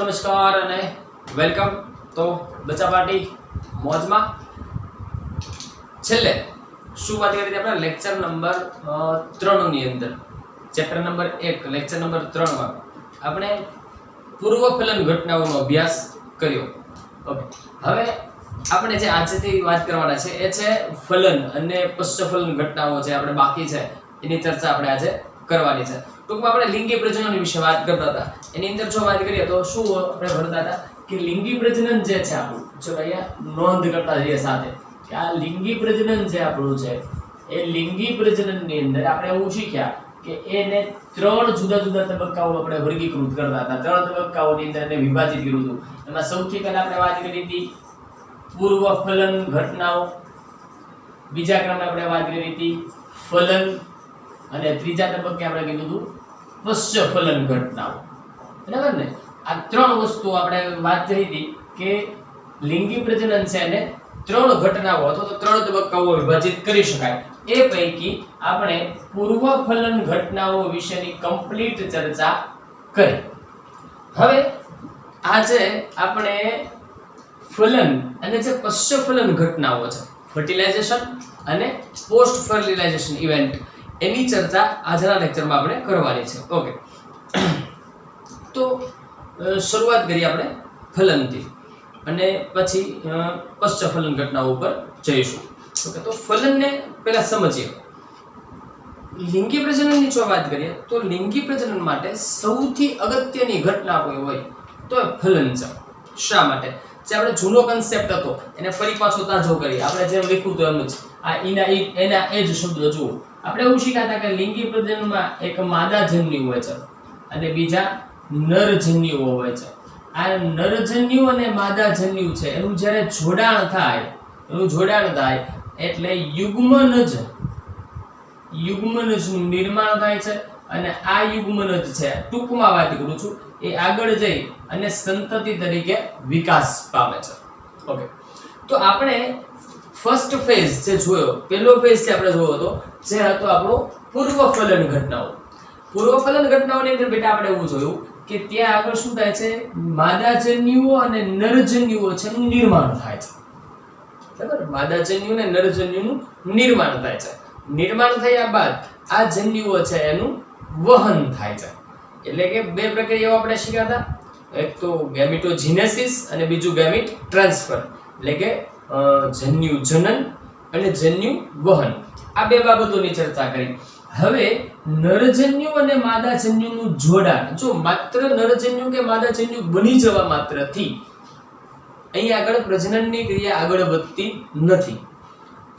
નમસ્કાર અને વેલકમ। તો બચ્ચા પાર્ટી મોજમાં છેલ્લે શું વાત કરી હતી આપણે લેક્ચર નંબર 3 ની અંદર ચેપ્ટર નંબર 1 લેક્ચર નંબર 3 માં આપણે પૂર્વફલન ઘટનાઓનો અભ્યાસ કર્યો। ઓકે, હવે આપણે જે આજથી વાત કરવાના છે એ છે ફલન અને પશ્ચફલન ઘટનાઓ જે આપણે બાકી છે એની ચર્ચા આપણે આજે કરવાની છે। ટૂંકમાં આપણે લિંગી પ્રજનન વિશે વાત કરતા હતા। એની અંદર જો વાત કરીએ તો શું આપણે ભણતા હતા કે લિંગી પ્રજનન જે છે આપણું, જો અહીંયા નોંધ કરતા જઈએ સાથે કે આ લિંગી પ્રજનન જે આપણું છે એ લિંગી પ્રજનનની અંદર આપણે એવું શીખ્યા કે એને 3 જુદા જુદા તબક્કાઓ આપણે વર્ગીકૃત કરતા હતા। 3 તબક્કાઓની અંદર એને વિભાજિત કર્યું હતું। એમાં સૌથી પહેલા આપણે વાત કરી હતી પૂર્વફલન ઘટનાઓ, બીજા ક્રમે આપણે વાત કરી હતી ફલન અને ત્રીજા તબક્કે આપણે કીધું હતું પશ્ચફલન ઘટનાઓ। બરાબર ને? આ 3 વસ્તુ આપણે વાત કરી હતી કે લિંગી પ્રજનન છે એને 3 ઘટનાઓ અથવા તો 3 તબક્કાઓ વિભાજિત કરી શકાય। એ પૈકી આપણે પૂર્વફલન ઘટનાઓ વિશેની કમ્પ્લીટ ચર્ચા કરી। હવે આજે આપણે ફલન અને જે પશ્ચફલન ઘટનાઓ છે ફર્ટિલાઇઝેશન અને પોસ્ટ ફર્ટિલાઇઝેશન ઇવેન્ટ એની ચર્ચા આજના લેક્ચરમાં આપણે કરવાની છે। ઓકે, તો શરૂઆત કરીએ આપણે ફલનથી અને પછી પશ્ચફલન ઘટનાઓ ઉપર જઈશું। ઓકે, તો ફલનને પહેલા સમજીએ। લિંગી પ્રજનનની જો વાત કરીએ તો લિંગી પ્રજનન માટે સૌથી અગત્યની ઘટના કોઈ હોય તો એ ફલન છે। શા માટે? જે આપણે જૂનો કન્સેપ્ટ હતો એને ફરી પાછો તાજો કરી આપણે જેમ લખ્યું હતું એમ જ આ એના એ જ શબ્દો જુઓ। આપણે એવું શીખ્યા હતા કે લિંગી પ્રજનનમાં એક માદા જન્યુ હોય છે અને બીજા નરજન્યુઓ હોય છે। આ નરજન્યુ અને માદા જન્યુ છે એનું જ્યારે જોડાણ થાય એટલે યુગ્મનજનું નિર્માણ થાય છે અને આ યુગ્મનજ છે, ટૂંકમાં વાત કરું છું, એ આગળ જઈ અને સંતતિ તરીકે વિકાસ પામે છે। ઓકે, તો આપણે ફર્સ્ટ ફેઝ જે જોયો, પહેલો ફેઝ જે આપણે જોયો હતો જે હતો આપણો પૂર્વફલન ઘટનાઓ। પૂર્વફલન ઘટનાઓની અંદર બેટા આપણે એવું જોયું કે ત્યાં આગળ શું થાય છે, માદાજન્યુઓ અને નરજન્યુઓ છે એનું નિર્માણ થાય છે। બરાબર? માદાજન્યુ અને નરજન્યુનું નિર્માણ થાય છે। નિર્માણ થયા બાદ આ જન્યુઓ છે એનું વહન થાય છે। એટલે કે બે પ્રક્રિયાઓ આપણે શીખ્યા હતા, એક તો ગેમિટોજિનેસિસ અને બીજું ગેમિટ ટ્રાન્સફર, એટલે કે જન્યુ જનન અને જન્યુ વહન। આ બે બાબતોની ચર્ચા કરી। હવે નરજન્યુ અને માદાજન્યુનું જોડાણ, જો માત્ર નરજન્યુ કે માદાજન્યુ બની જવા માત્રથી અહીં આગળ પ્રજનનની ક્રિયા આગળ વધતી નથી।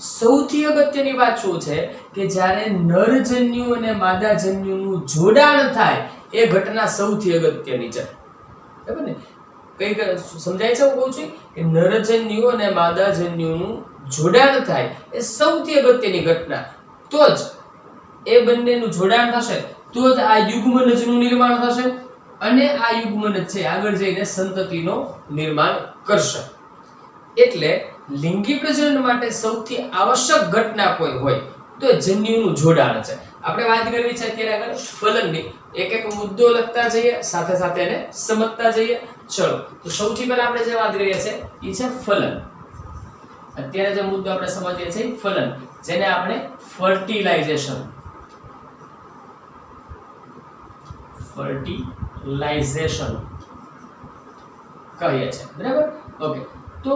સૌથી અગત્યની વાત શું છે કે જ્યારે નરજન્યુ અને માદાજન્યુનું જોડાણ થાય એ ઘટના સૌથી અગત્યની છે। બરાબર ને? કઈ સમજાય છે? હું કહું છું કે નરજન્યુ અને માદાજન્યુનું જોડાણ થાય એ સૌથી અગત્યની ઘટના, તો જ એ બંનેનું જોડાણ થશે તો જ આ યુગ્મનજનું નિર્માણ થશે અને આ યુગ્મનજ છે આગળ જઈને સંતતિનો નિર્માણ કરશે। એટલે લિંગી પ્રજનન માટે સૌથી આવશ્યક ઘટના કોઈ હોય તો જન્યુનું જોડાણ છે। આપણે વાત કરવી છે અત્યારે આગળ ફલનની, એક એક મુદ્દો લખતા જઈએ, સાથે સાથે એને સમજતા જઈએ। ચલો, તો સૌથી પહેલા આપણે જે વાત કરીએ છીએ એ છે ફલન। અત્યારે જે મુદ્દો આપણે સમજીએ છીએ ફલન, જેને આપણે ફર્ટિલાઇઝેશન કહીએ છીએ। બરાબર? ઓકે, તો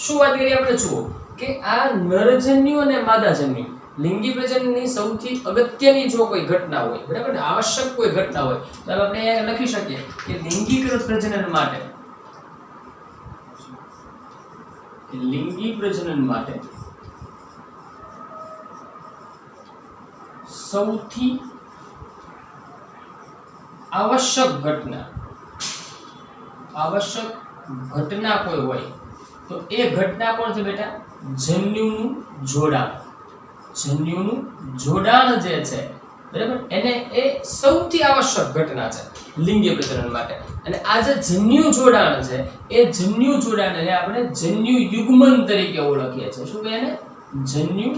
શું વાત કરીએ આપણે, જુઓ કે આ નરજન્યુ અને માદાજન્યુ લિંગી પ્રજનનની સૌથી અગત્યની જો કોઈ ઘટના હોય, બરાબર ને, આવશ્યક કોઈ ઘટના હોય તો આપણે લખી શકીએ કે લિંગી પ્રજનન માટે સૌથી આવશ્યક ઘટના કોઈ હોય તો એ ઘટના કોણ છે બેટા? જન્યુનું જોડાણ જે છે, બરાબર, એ સૌથી આવશ્યક ઘટના છે લિંગી પ્રજનન માટે। અને આ જે જન્યુ જોડાણ છે એ જન્યુ જોડાણને આપણે જન્યુ યુગ્મન તરીકે ઓળખીએ છીએ। શું કહીએ એને? જન્યુ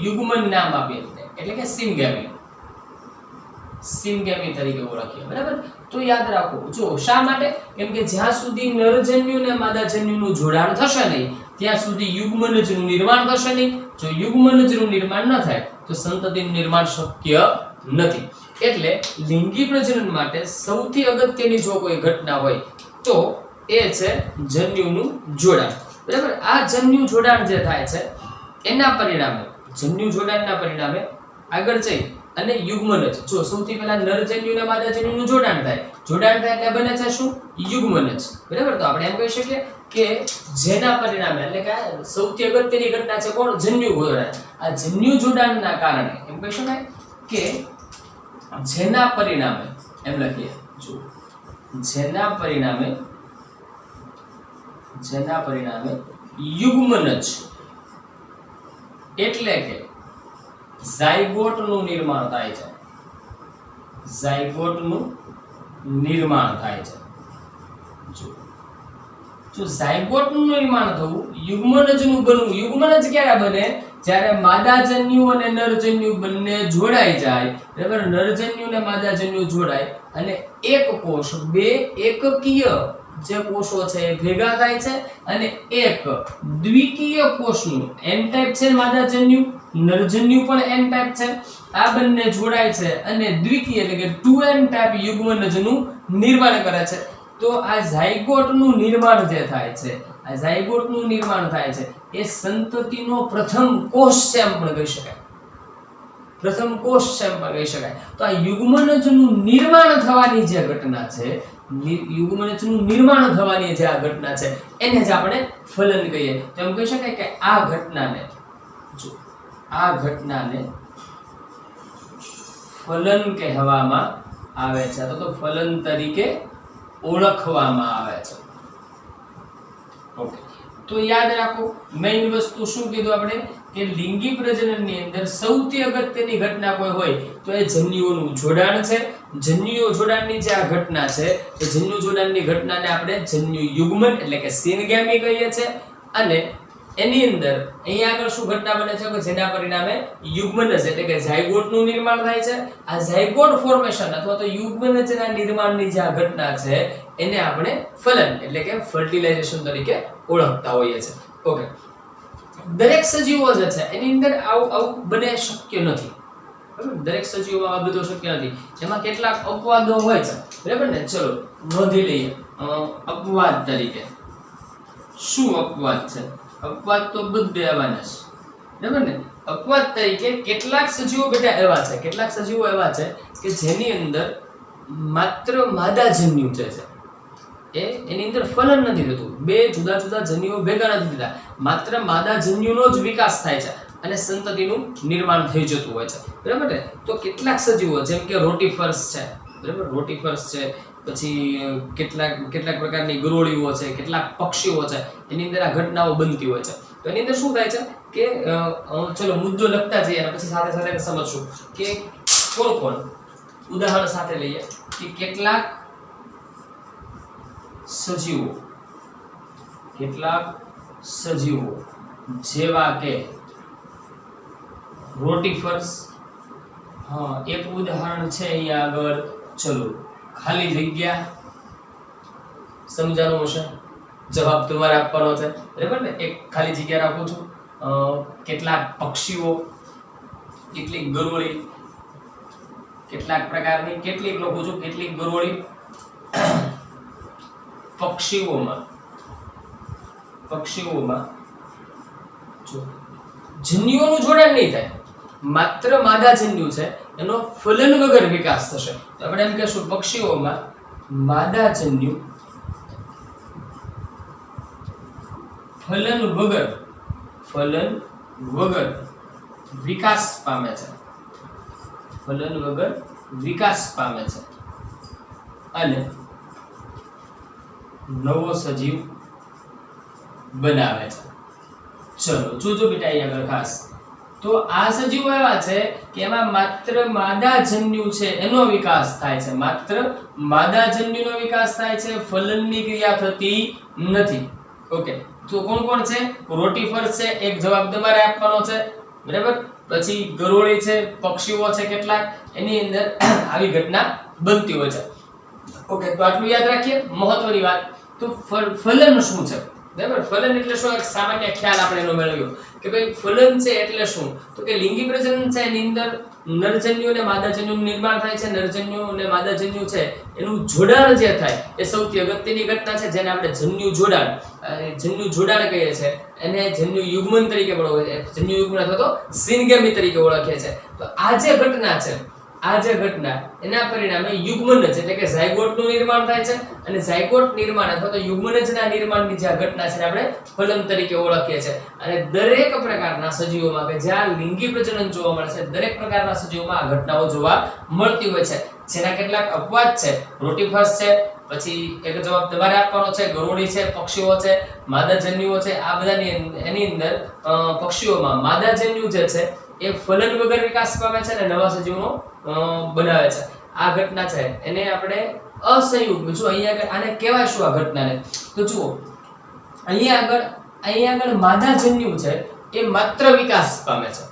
યુગ્મન નામ આપીએ, એટલે કે સિંગેમી। સિનગેમી તરીકે ઓળખીએ, બરાબર. તો યાદ રાખો, જો શા માટે? કેમ કે જ્યાં સુધી નરજન્યુ ને માદાજન્યુનું જોડાણ થશે નહીં ત્યાં સુધી યુગ્મનજનું નિર્માણ થશે નહીં. જો યુગ્મનજનું નિર્માણ ન થાય તો સંતતિનું નિર્માણ શક્ય નથી. એટલે લિંગી પ્રજનન માટે સૌથી અગત્યની જો કોઈ ઘટના હોય તો એ છે જન્યુનું જોડાણ, બરાબર. આ જન્યુ જોડાણ જે થાય છે એના પરિણામે, જન્યુ જોડાણના પરિણામે આગળ જઈ અને યુગ્મનજ, જો સૌથી પહેલા નરજન્યુ અને માદાજન્યુનું જોડાણ થાય એટલે બને છે શું? યુગ્મનજ, બરાબર. તો આપણે એમ કહી શકીએ કે જેના પરિણામે, એટલે કે સૌથી અગત્યની ઘટના છે કોણ? જન્યુ જોડાણ. આ જન્યુ જોડાણના કારણે એમ કહી શકાય કે જેના પરિણામે, એમ લખીએ, જો જેના પરિણામે યુગ્મનજ એટલે કે ઝાયગોટનું નિર્માણ થાય છે. ઝાયગોટનું નિર્માણ થાય છે. જો ઝાયગોટનું નિર્માણ થવું, યુગ્મનજનું બનવું. યુગ્મનજ ક્યારે બને? જ્યારે માદાજન્યુ અને નરજન્યુ બંને જોડાઈ જાય, બરાબર. નરજન્યુ અને માદાજન્યુ જોડાય અને એક કોષ, બે એકકીય જે કોષો છે એ ભેગા થાય છે અને એક દ્વિકીય કોષનું, એન ટાઈપ છે માદાજન્યુ, નરજન્યુ પણ એન ટાઈપ છે, આ બંને જોડાય છે અને દ્વિકીય એટલે કે 2n ટાઈપ યુગ્મનજનું નિર્માણ કરે છે. તો આ ઝાયગોટનું નિર્માણ જે થાય છે, આ ઝાયગોટનું નિર્માણ થાય છે એ સંતતિનો પ્રથમ કોષ છે એમ પણ કહી શકાય. પ્રથમ કોષ છે એમ પણ કહી શકાય. તો આ યુગ્મનજનું નિર્માણ થવાની જે ઘટના છે, યુગ્મનજનું નિર્માણ થવાની જે આ ઘટના છે એને જ આપણે ફલન કહીએ. તો એમ કહી શકાય કે આ ઘટનાને, જો આ ઘટનાને ફલન કહેવામાં આવે છે, તો ફલન તરીકે ઓળખવામાં આવે છે. ઓકે, તો યાદ રાખો મેઈન વસ્તુ શું કીધું આપણે કે લિંગી પ્રજનનની અંદર સૌથી અગત્યની ઘટના કોઈ હોય તો એ જન્યુઓનું જોડાણ છે. જન્યુઓ જોડાણની જે આ ઘટના છે એ જન્યુ જોડાણની ઘટનાને આપણે જન્યુ યુગ્મન એટલે કે સિનગેમી કહીએ છીએ. અને એની અંદર અહીંયા આગળ શું ઘટના બને છે કે જેના પરિણામે યુગ્મનજ એટલે કે ઝાયગોટનું નિર્માણ થાય છે. આ ઝાયગોટ ફોર્મેશન અથવા તો યુગ્મનજના નિર્માણની જે આ ઘટના છે એને આપણે ફલન એટલે કે ફર્ટિલાઇઝેશન તરીકે ઓળખતા હોઈએ છીએ. ઓકે, દરેક સજીવો જે છે એની અંદર આવું બને શક્ય નથી, બરાબર. દરેક સજીવોમાં આ બધું શક્ય નથી. એમાં કેટલાક અપવાદો હોય છે, બરાબર ને. ચલો નોંધી લઈએ અપવાદ તરીકે. શું અપવાદ છે? અપવાદ તો બધે આવવાના છે, બરાબર ને. અપવાદ તરીકે કેટલાક સજીવો બેટા એવા છે, કેટલાક સજીવો એવા છે કે જેની અંદર માત્ર માદાજન્યુ છે એની અંદર ફલન નથી થતું. બે જુદા જુદા જન્યુઓ ભેગા નથી થતા, માત્ર માદાજન્યુનો જ વિકાસ થાય છે અને સંતતિનું નિર્માણ થઈ જતું હોય છે, બરાબર ને. તો કેટલાક સજીવો જેમ કે રોટીફર્સ છે, બરાબર. રોટીફર્સ છે, પછી કેટલાક પ્રકારની ગરોળીઓ છે, કેટલાક પક્ષીઓ છે, એની અંદર આ ઘટનાઓ બનતી હોય છે. તો એની અંદર શું થાય છે કે ચલો મુદ્દો લખતા જઈએ અને પછી સાથે સાથે સમજશું કે કોણ ઉદાહરણ સાથે લઈએ કે કેટલાક સજીવો જેવા કે રોટીફર્સ, હા એક ઉદાહરણ છે અહીંયા આગળ, ચલો ખાલી જગ્યા, સમજાણું હશે, જવાબ તમારે આપવાનો છે, બરાબર ને. એક ખાલી જગ્યા રાખું છું. કેટલાક પક્ષીઓ, કેટલીક ગરોળી, કેટલાક પ્રકારની, કેટલીક લખું છું કેટલીક ગરોળી. પક્ષીઓમાં જો જન્યુઓનું જોડાણ નહીં થાય, માત્ર માદાજન્યુ છે એનો ફલન વગર વિકાસ થશે. તો આપણે એમ કહેશું પક્ષીઓમાં માદાજન્યુ ફલન વગર વિકાસ પામે છે. ફલન વગર વિકાસ પામે છે અને નવો સજીવ બનાવે છે. ચલો જોજો બેટા અહીં આગળ ખાસ. તો આ સજીવો એવા છે કે એમાં માત્ર માદાજન્યુ છે એનો વિકાસ થાય છે, માત્ર માદાજન્યુનો વિકાસ થાય છે, ફલનની ક્રિયા થતી નથી. ઓકે, તો કોણ છે? રોટીફર્સ છે, એક જવાબ તમારે આપવાનો છે, બરાબર. પછી ગરોળી છે, પક્ષીઓ છે કેટલાક, એની અંદર આવી ઘટના બનતી હોય છે. ઓકે, તો આટલું યાદ રાખીએ. મહત્વની વાત, તો ફલન શું છે? બરાબર, ફલન એટલે શું? એક સામાન્ય ખ્યાલ આપણે એનો મેળવ્યો કે ભાઈ ફલન છે એટલે શું? તો કે લિંગી પ્રજનન છે એની અંદર નરજન્યુ અને માદાજન્યુનું નિર્માણ થાય છે. નરજન્યુ અને માદાજન્યુ છે એનું જોડાણ જે થાય એ સૌથી અગત્યની ઘટના છે, જેને આપણે જન્યુ જોડાણ કહીએ છીએ. એને જન્યુ યુગ્મન તરીકે પણ ઓળખીએ છીએ, જન્યુ યુગ્મન અથવા તો સિનગેમી તરીકે ઓળખીએ છીએ. તો આ જે ઘટના છે, આ જે ઘટના એના પરિણામે યુગ્મનજ એટલે કે ઝાયગોટનું નિર્માણ થાય છે. અને ઝાયગોટ નિર્માણ અથવા તો યુગ્મનજના નિર્માણની જે ઘટના છે આપણે ફલન તરીકે ઓળખીએ છીએ. અને દરેક પ્રકારના સજીવોમાં કે જ્યાં લિંગી પ્રજનન જોવા મળે છે, દરેક પ્રકારના સજીવોમાં આ ઘટનાઓ જોવા મળતી હોય છે. જેના કેટલાક અપવાદ છે. રોટીફસ છે, પછી એક જવાબ તમારે આપવાનો છે, ગરોળી છે, પક્ષીઓ છે, માદાજન્યુઓ છે. આ બધાની એની અંદર પક્ષીઓમાં માદાજન્યુ જે છે એ ફલન વગર વિકાસ પામે છે અને નવા સજીવનો બનાવે છે. આ ઘટના છે એને આપણે અસંયુગ, જો અહીંયા આગળ આને કહેવાય શું? આ ઘટનાને તો જુઓ, અહીંયા આગળ માદાજન્યુ છે એ માત્ર વિકાસ પામે છે.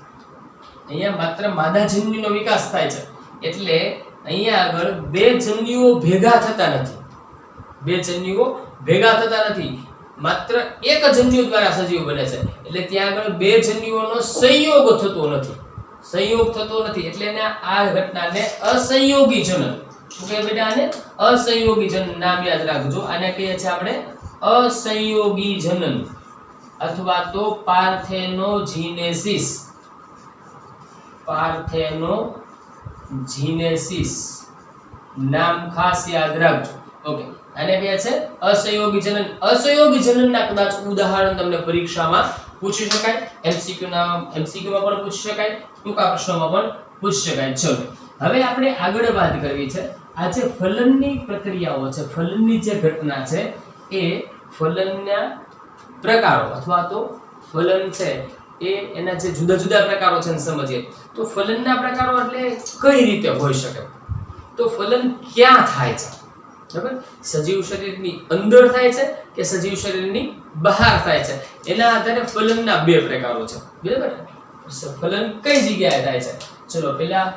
અહીંયા માત્ર માદાજન્યુનો વિકાસ થાય છે. એટલે અહીંયા આગળ બે જન્યુઓ ભેગા થતા નથી. બે જન્યુઓ ભેગા થતા નથી, માત્ર એક જન્યુ દ્વારા સજીવ બને છે. એટલે ત્યાં આગળ બે જન્યુઓનો સંયોગ થતો નથી. સંયોગ થતો નથી એટલે આ ઘટનાને અસંયોગી જનન. શું કહે બેટા? આને અસંયોગી જનન નામ યાદ રાખજો. આને કહીએ છીએ આપણે અસંયોગી જનન અથવા તો પાર્થેનોજીનેસિસ. પાર્થેનોજીનેસિસ નામ ખાસ યાદ રાખજો. ઓકે, આને કહે છે અસંયોગી જનન. અસંયોગી જનનના કદાચ ઉદાહરણ તમને પરીક્ષામાં પૂછી શકાય, એમસીક્યુમાં પણ પૂછી શકાય, ટૂંકા પ્રશ્નોમાં પણ પૂછી શકાય. ચલો, હવે આપણે આગળ વાત કરવી છે. આ જે ફલનની પ્રક્રિયાઓ છે, ફલનની જે ઘટના છે એ ફલનના પ્રકારો અથવા તો ફલન છે એ એના જે જુદા જુદા પ્રકારો છે સમજીએ. તો ફલનના પ્રકારો એટલે કઈ રીતે હોઈ શકે? તો ફલન ક્યાં થાય છે? બરાબર, સજીવ શરીરની અંદર થાય છે કે સજીવ શરીરની બહાર થાય છે? એના આધારે ફલનના બે પ્રકારો છે. બરાબર, ફલન કઈ જગ્યાએ થાય છે? ચલો પહેલા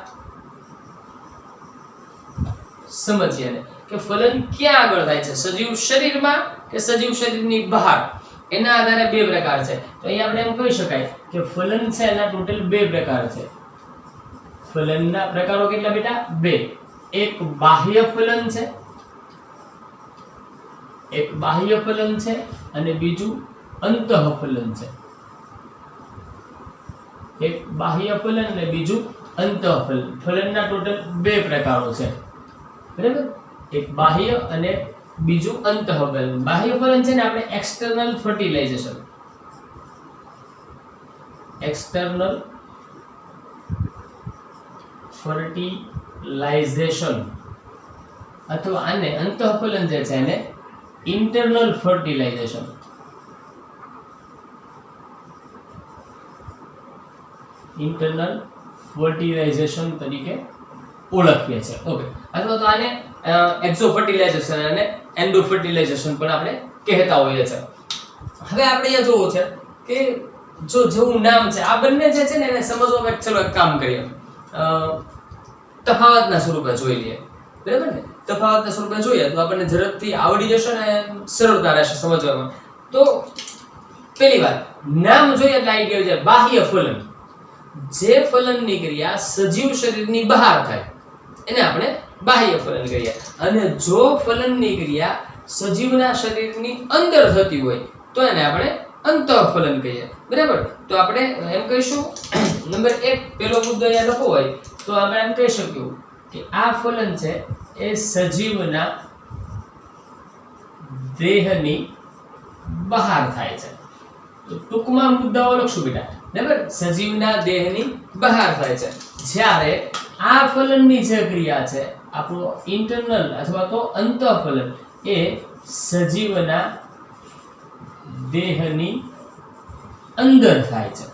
સમજીએ ને કે ફલન ક્યાં આગળ થાય છે, સજીવ શરીરમાં કે સજીવ શરીરની બહાર? એના આધારે બે પ્રકાર છે. તો અહીંયા આપણે એમ કહી શકાય કે ફલન છે એના ટોટલ બે પ્રકાર છે. ફલનના પ્રકારો કેટલા બેટા? બે. એક બાહ્ય ફલન છે, એક બાહ્ય ફલન છે અને બીજું અંતઃફલન છે. એક બાહ્ય ફલન અને બીજું અંતઃફલન. ફલનના ટોટલ બે પ્રકારો છે. બરાબર, એક બાહ્ય અને બીજું અંતઃફલન. બાહ્ય ફલન છે ને આપણે એક્સટર્નલ ફર્ટિલાઇઝેશન, એક્સટર્નલ ફર્ટિલાઇઝેશન અથવા આને અંતઃફલન જે છે એને ઇન્ટરનલ ફર્ટિલાઇઝેશન. ઇન્ટરનલ ફર્ટિલાઇઝેશન તરીકે ઓળખીએ છીએ. ઓકે, અથવા તો આને એક્ઝો ફર્ટિલાઇઝેશન અને એન્ડો ફર્ટિલાઇઝેશન પણ આપણે કહેતા હોઈએ છીએ. હવે આપણે અહીંયા જોવું છે કે જો જેવું નામ છે આ બંને જે છે ને એને સમજવા માટે ચલો એક કામ કરીએ, તફાવતના સ્વરૂપે જોઈ લઈએ. બરાબર ને? તફાવતના સ્વરૂપે જોઈએ તો આપણને ઝડપથી આવડી જશે ને સરળતા રહેશે સમજવામાં. તો પહેલી વાત, નામ જોઈએ એટલે આવી ગયું છે બાહ્ય ફલન. જે ફલનની ક્રિયા સજીવ શરીરની બહાર થાય એને આપણે બાહ્ય ફલન કહીએ. અને જો ફલનની ક્રિયા સજીવના શરીરની અંદર થતી હોય તો એને આપણે અંતઃફલન કહીએ. બરાબર, તો આપણે એમ કહીશું નંબર 1 પેલો મુદ્દો અહીંયા લખો હોય તો આપણે એમ કહી શકીએ કે આ ફલન છે એ સજીવના દેહની બહાર થાય છે. તો ટૂંકમાં મુદ્દાઓ લખશું બેટા. બરાબર, સજીવના દેહની બહાર થાય છે. જ્યારે આ ફલનની જે ક્રિયા છે આપણો ઇન્ટરનલ અથવા તો અંતઃફલન એ સજીવના દેહની અંદર થાય છે.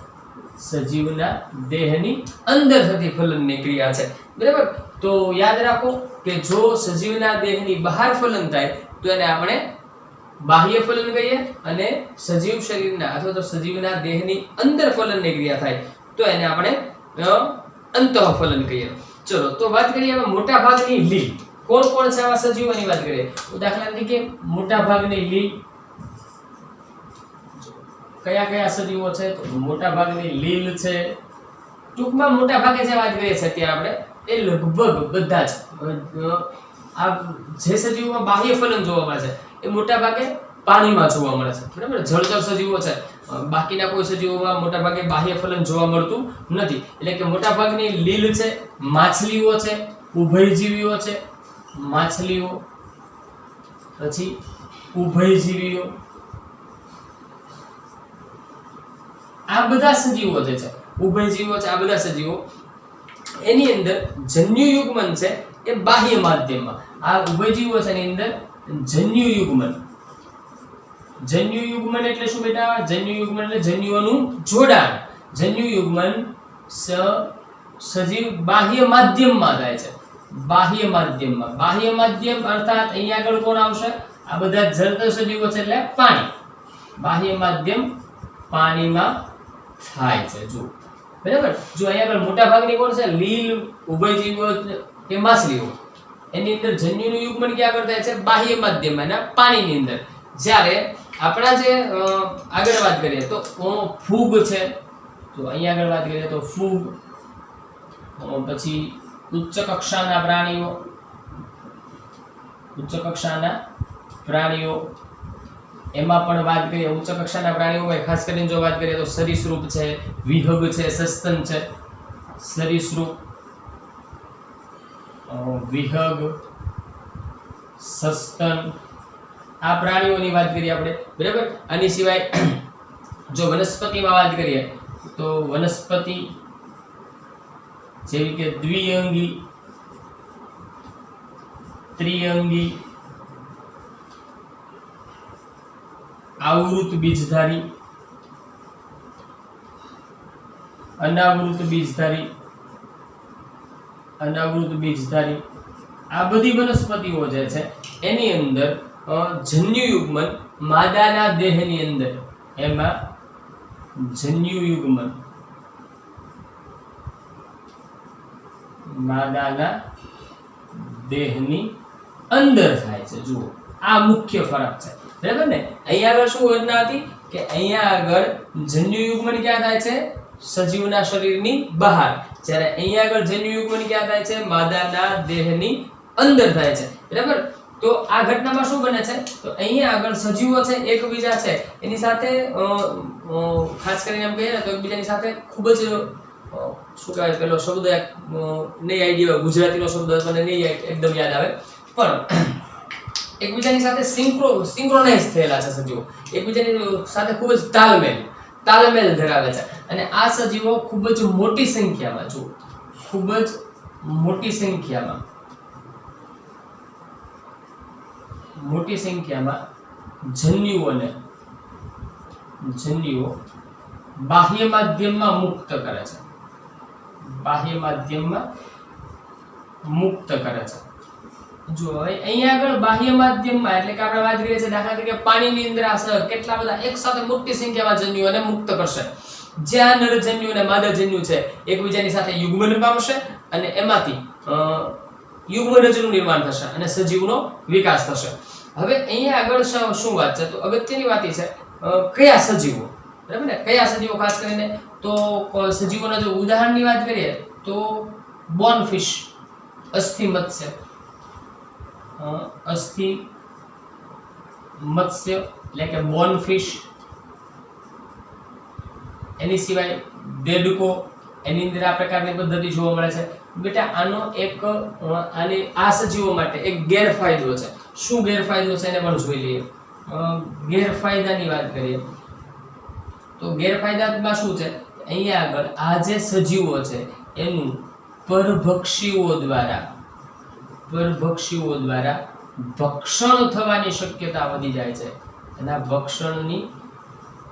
સજીવના દેહની અંદર થતી ફલનની ક્રિયા છે. બરાબર, તો યાદ રાખો કે જો સજીવના દેહની બહાર ફલન થાય તો એને આપણે બાહ્ય ફલન કહીએ, અને સજીવ શરીરના અથવા તો સજીવના દેહની અંદર ફલનની ક્રિયા થાય તો એને આપણે અંતઃફલન કહીએ. ચલો તો વાત કરીએ હવે મોટા ભાગની લીલ. કોણ કોણ છે આવા સજીવોની વાત કરીએ તો દાખલા તરીકે મોટા ભાગની લીલ કયા કયા સજીવો છે તો મોટા ભાગની લીલ છે. ટૂંકમાં મોટા ભાગે જે વાત કરીએ છીએ અત્યારે આપણે એ લગભગ બધા જ આ જે સજીવોમાં બાહ્ય ફલન જોવા મળે છે એ મોટા ભાગે પાણીમાં જોવા મળે છે. બરાબર, જળચર સજીવો છે, બાકીના કોઈ સજીવોમાં મોટા ભાગે બાહ્ય ફલન જોવા મળતું નથી. એટલે કે મોટા ભાગની લીલ છે, માછલીઓ છે, ઉભયજીવીઓ છે, માછલીઓ પછી ઉભયજીવીઓ, આ બધા સજીવો જે છે ઉભયજીવો છે, આ બધા સજીવો એની અંદર જન્યુયુગ્મન છે એ બાહ્ય માધ્યમમાં. આ ઉભયજીવો છે એની અંદર જન્યુયુગ્મન. જન્યુયુગ્મન એટલે શું બેટા? જન્યુયુગ્મન એટલે જન્યુઓનું જોડાણ. જન્યુયુગ્મન સજીવ બાહ્ય માધ્યમમાં થાય છે. બાહ્ય માધ્યમમાં. બાહ્ય માધ્યમ અર્થાત અહીંયા આગળ કોણ આવશે? આ બધા જળચર સજીવો છે એટલે પાણી. બાહ્ય માધ્યમ પાણીમાં થાય છે. જો બરાબર, જો અહીંયા આગળ મોટા ભાગની કોણ છે? લીલ, ઉભયજીવો કે માછલીઓ. એની અંદર જન્યુનું યુગ્મન ક્યાં આગળ થાય છે? બાહ્ય માધ્યમમાં અને પાણીની અંદર. જ્યારે આપણા જે આગળ વાત કરીએ તો ફૂગ છે, તો અહીંયા આગળ વાત કરીએ તો ફૂગ, પછી ઉચ્ચ કક્ષાના પ્રાણીઓ, ઉચ્ચ કક્ષાના પ્રાણીઓ એમાં પણ વાત કરીએ ઉચ્ચ કક્ષાના પ્રાણીઓમાં ખાસ કરીને જો વાત કરીએ તો સરીસૃપ છે, વિહગ છે, સસ્તન છે. સરીસૃપ, વિહગ, સસ્તન આ પ્રાણીઓની વાત કરીએ આપણે. બરાબર, આની સિવાય જો વનસ્પતિમાં વાત કરીએ તો વનસ્પતિ જેવી કે દ્વિઅંગી, ત્રિઅંગી, આવૃત બીજધારી, અનાવૃત બીજધારી, અનાવૃત બીજધારી, આ બધી વનસ્પતિઓ જે છે એની અંદર જન્યુયુગ્મન માદાના દેહની અંદર, એમાં જન્યુયુગ્મન માદાના દેહની અંદર થાય છે. જુઓ, આ મુખ્ય ફરક છે. બરાબર ને? અહીંયા આગળ શું યોજના હતી કે અહીંયા આગળ જન્યુયુગ્મન ક્યાં થાય છે? સજીવના શરીરની બહાર. જ્યારે અહીંયા આગળ જન્યુયુગ્મન ક્યાં થાય છે? માદાના દેહની અંદર થાય છે. બરાબર, તો આ ઘટનામાં શું બને છે તો અહીંયા આગળ સજીવો છે એકબીજા છે એની સાથે ખાસ કરીને એમ કહીએ ને તો એકબીજાની સાથે ખૂબ જ શું કહેવાય, પેલો શબ્દ નહીં આઈડિયા, ગુજરાતીનો શબ્દ મને નહીં એકદમ યાદ આવે, પણ એકબીજાની સાથે સિંક્રોનાઇઝ થયેલા છે સજીવો. એકબીજાની સાથે ખૂબ જ તાલમેલ ધરાવે છે. અને આ સજીવો ખૂબ જ મોટી સંખ્યામાં, જો ખૂબ જ મોટી સંખ્યામાં જન્યુઓ બાહ્ય માધ્યમમાં મુક્ત કરે છે. બાહ્ય માધ્યમમાં મુક્ત કરે છે. જો હવે અહીંયા આગળ બાહ્ય માધ્યમમાં એટલે કે આપણે વાત કરીએ છીએ દાખલા તરીકે પાણીની અંદર આ કેટલા બધા એક સાથે મોટી સંખ્યામાં જન્યુઓને મુક્ત કરશે. જ્યાં નરજન્યુ અને માદાજન્યુ છે એકબીજાની સાથે યુગ્મન પામશે અને એમાંથી યુગ્મનજનું નિર્માણ થશે અને સજીવનો વિકાસ થશે. હવે અહીંયા આગળ શું વાત છે તો અગત્યની વાત એ છે કયા સજીવો, બરાબર ને? કયા સજીવો ખાસ કરીને તો સજીવોના જો ઉદાહરણની વાત કરીએ તો બોનફિશ, અસ્થિ મત્સ્ય, અસ્થિ મત્સ્ય એટલે કે બોનફિશ. એની સિવાય દેડકો, એની અંદર આ પ્રકારની પદ્ધતિ જોવા મળે છે. બેટા આનો એક આ સજીવો માટે એક ગેરફાયદો છે. શું ગેરફાયદો છે એને પણ જોઈ લઈએ. ગેરફાયદાની વાત કરીએ તો ગેરફાયદામાં શું છે? અહીંયા આગળ આ જે સજીવો છે એનું પરભક્ષીઓ દ્વારા ભક્ષણ થવાની શક્યતા વધી જાય છે. એના ભક્ષણની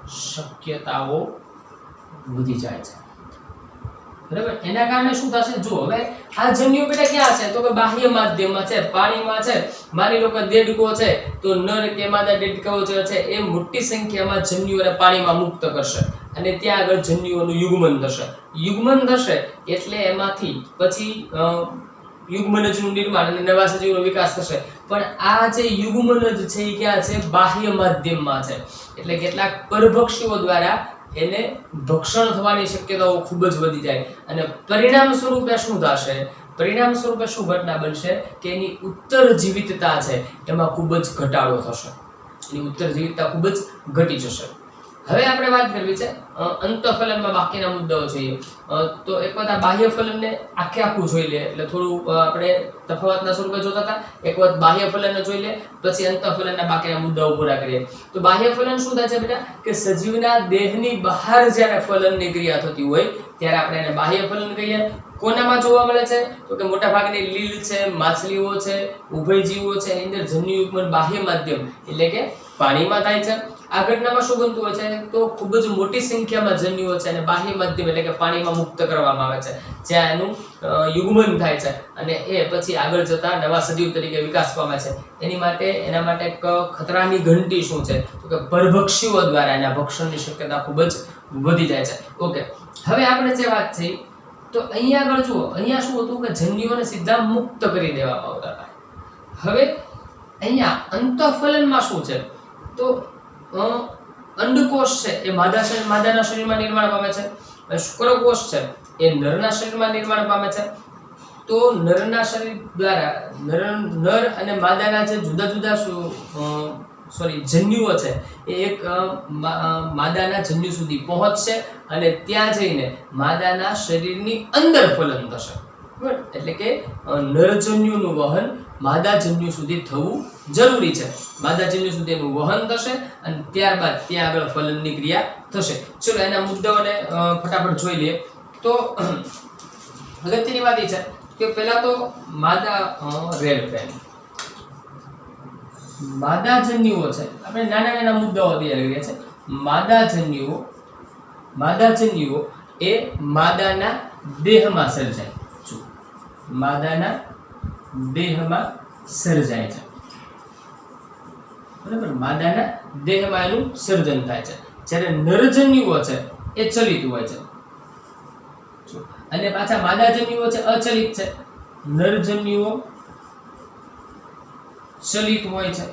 શક્યતાઓ વધી જાય છે. બરાબર એના કારણે શું થશે જો હવે આ જન્યુ બેટા ક્યાં છે તો કે બાહ્ય માધ્યમમાં છે પાણીમાં છે માની લો કે દેડકો છે તો નર કે માદા દેડકાઓ જે છે એ મોટી સંખ્યામાં જન્યુઓને પાણીમાં મુક્ત કરશે અને ત્યાં આગળ જન્યુઓનું યુગ્મન થશે એટલે એમાંથી પછી યુગ્મનજનું નિર્માણ અને નવા સજીવોનો વિકાસ થશે પણ આ જે યુગ્મનજ છે એ ક્યાં છે બાહ્ય માધ્યમમાં છે એટલે કેટલાક પરભક્ષીઓ દ્વારા એને ભક્ષણ થવાની શક્યતાઓ ખૂબ જ વધી જાય અને પરિણામ સ્વરૂપે શું થશે પરિણામ સ્વરૂપે શું ઘટના બનશે કે એની ઉત્તર જીવિતતા છે એમાં ખૂબ જ ઘટાડો થશે એની ઉત્તર જીવિતતા ખૂબ જ ઘટી જશે હવે આપણે વાત કરવી છે અંતઃફલનમાં બાકીના મુદ્દાઓ જોઈએ તો એક વખત આ બાહ્ય ફલનને આખું જોઈ લે એટલે થોડું આપણે તફાવતના સ્વરૂપે જોતા હતા એક વખત બાહ્ય ફલનને જોઈ લે પછી અંતઃફલનના બાકીના મુદ્દાઓ પૂરા કરીએ તો બાહ્ય ફલન શું થાય છે બેટા કે સજીવના દેહની બહાર જ્યારે ફલનની ક્રિયા થતી હોય ત્યારે આપણે એને બાહ્ય ફલન કહીએ કોનામાં જોવા મળે છે તો કે મોટા ભાગની લીલ છે માછલીઓ છે ઉભયજીવો છે એની અંદર જન્યુયુગ્મન બાહ્ય માધ્યમ એટલે કે પાણીમાં થાય છે આ ઘટનામાં શું બનતું હોય છે તો ખૂબ જ મોટી સંખ્યામાં જન્યુઓ છે અને બાહ્ય માધ્યમ એટલે કે પાણીમાં મુક્ત કરવામાં આવે છે જ્યાં એનું યુગ્મન થાય છે અને એ પછી આગળ જતા નવા સજીવ તરીકે વિકાસ પામે છે એના માટે એક ખતરાની ઘંટી શું છે તો કે પરભક્ષીઓ દ્વારા એના ભક્ષણની શક્યતા ખૂબ જ વધી જાય છે ઓકે હવે આપણે જે વાત થઈ તો અહીંયા આગળ જુઓ અહીંયા શું હતું કે જન્યુઓને સીધા મુક્ત કરી દેવામાં આવતા હતા હવે અહીંયા અંતઃફલનમાં શું છે તો અંડકોષ છે એ માદાના શરીરમાં નિર્માણ પામે છે શુક્રકોષ છે એ નરના શરીરમાં નિર્માણ પામે છે તો નરના શરીર દ્વારા નર અને માદાના જે જુદા જુદા જન્યુઓ છે એ એક માદાના જન્યુ સુધી પહોંચશે અને ત્યાં જઈને માદાના શરીરની અંદર ફલન થશે બરાબર એટલે કે નરજન્યુનું વહન માદાજન્યુ સુધી થવું જરૂરી છે માદાજન્યુ સુધી એનું વહન થશે અને ત્યારબાદ ત્યાં આગળ ફલનની ક્રિયા થશે ચલો એના મુદ્દાઓને ફટાફટ જોઈ લઈએ તો અગત્યની વાત એ છે કે પહેલા તો માદા રેડ પેન માદાજન્યુઓ છે આપણે નાના નાના મુદ્દાઓ તૈયાર કર્યા છે માદાજન્યુઓ એ માદાના દેહમાં સર્જાય માદાના દેહમાં સર્જાય છે બરાબર માદાના દેહમાં એનું સર્જન થાય છે જ્યારે નરજન્યુઓ છે એ ચલિત હોય છે અને પાછા માદાજન્યુઓ છે અચલિત છે નરજન્યુઓ ચલિત હોય છે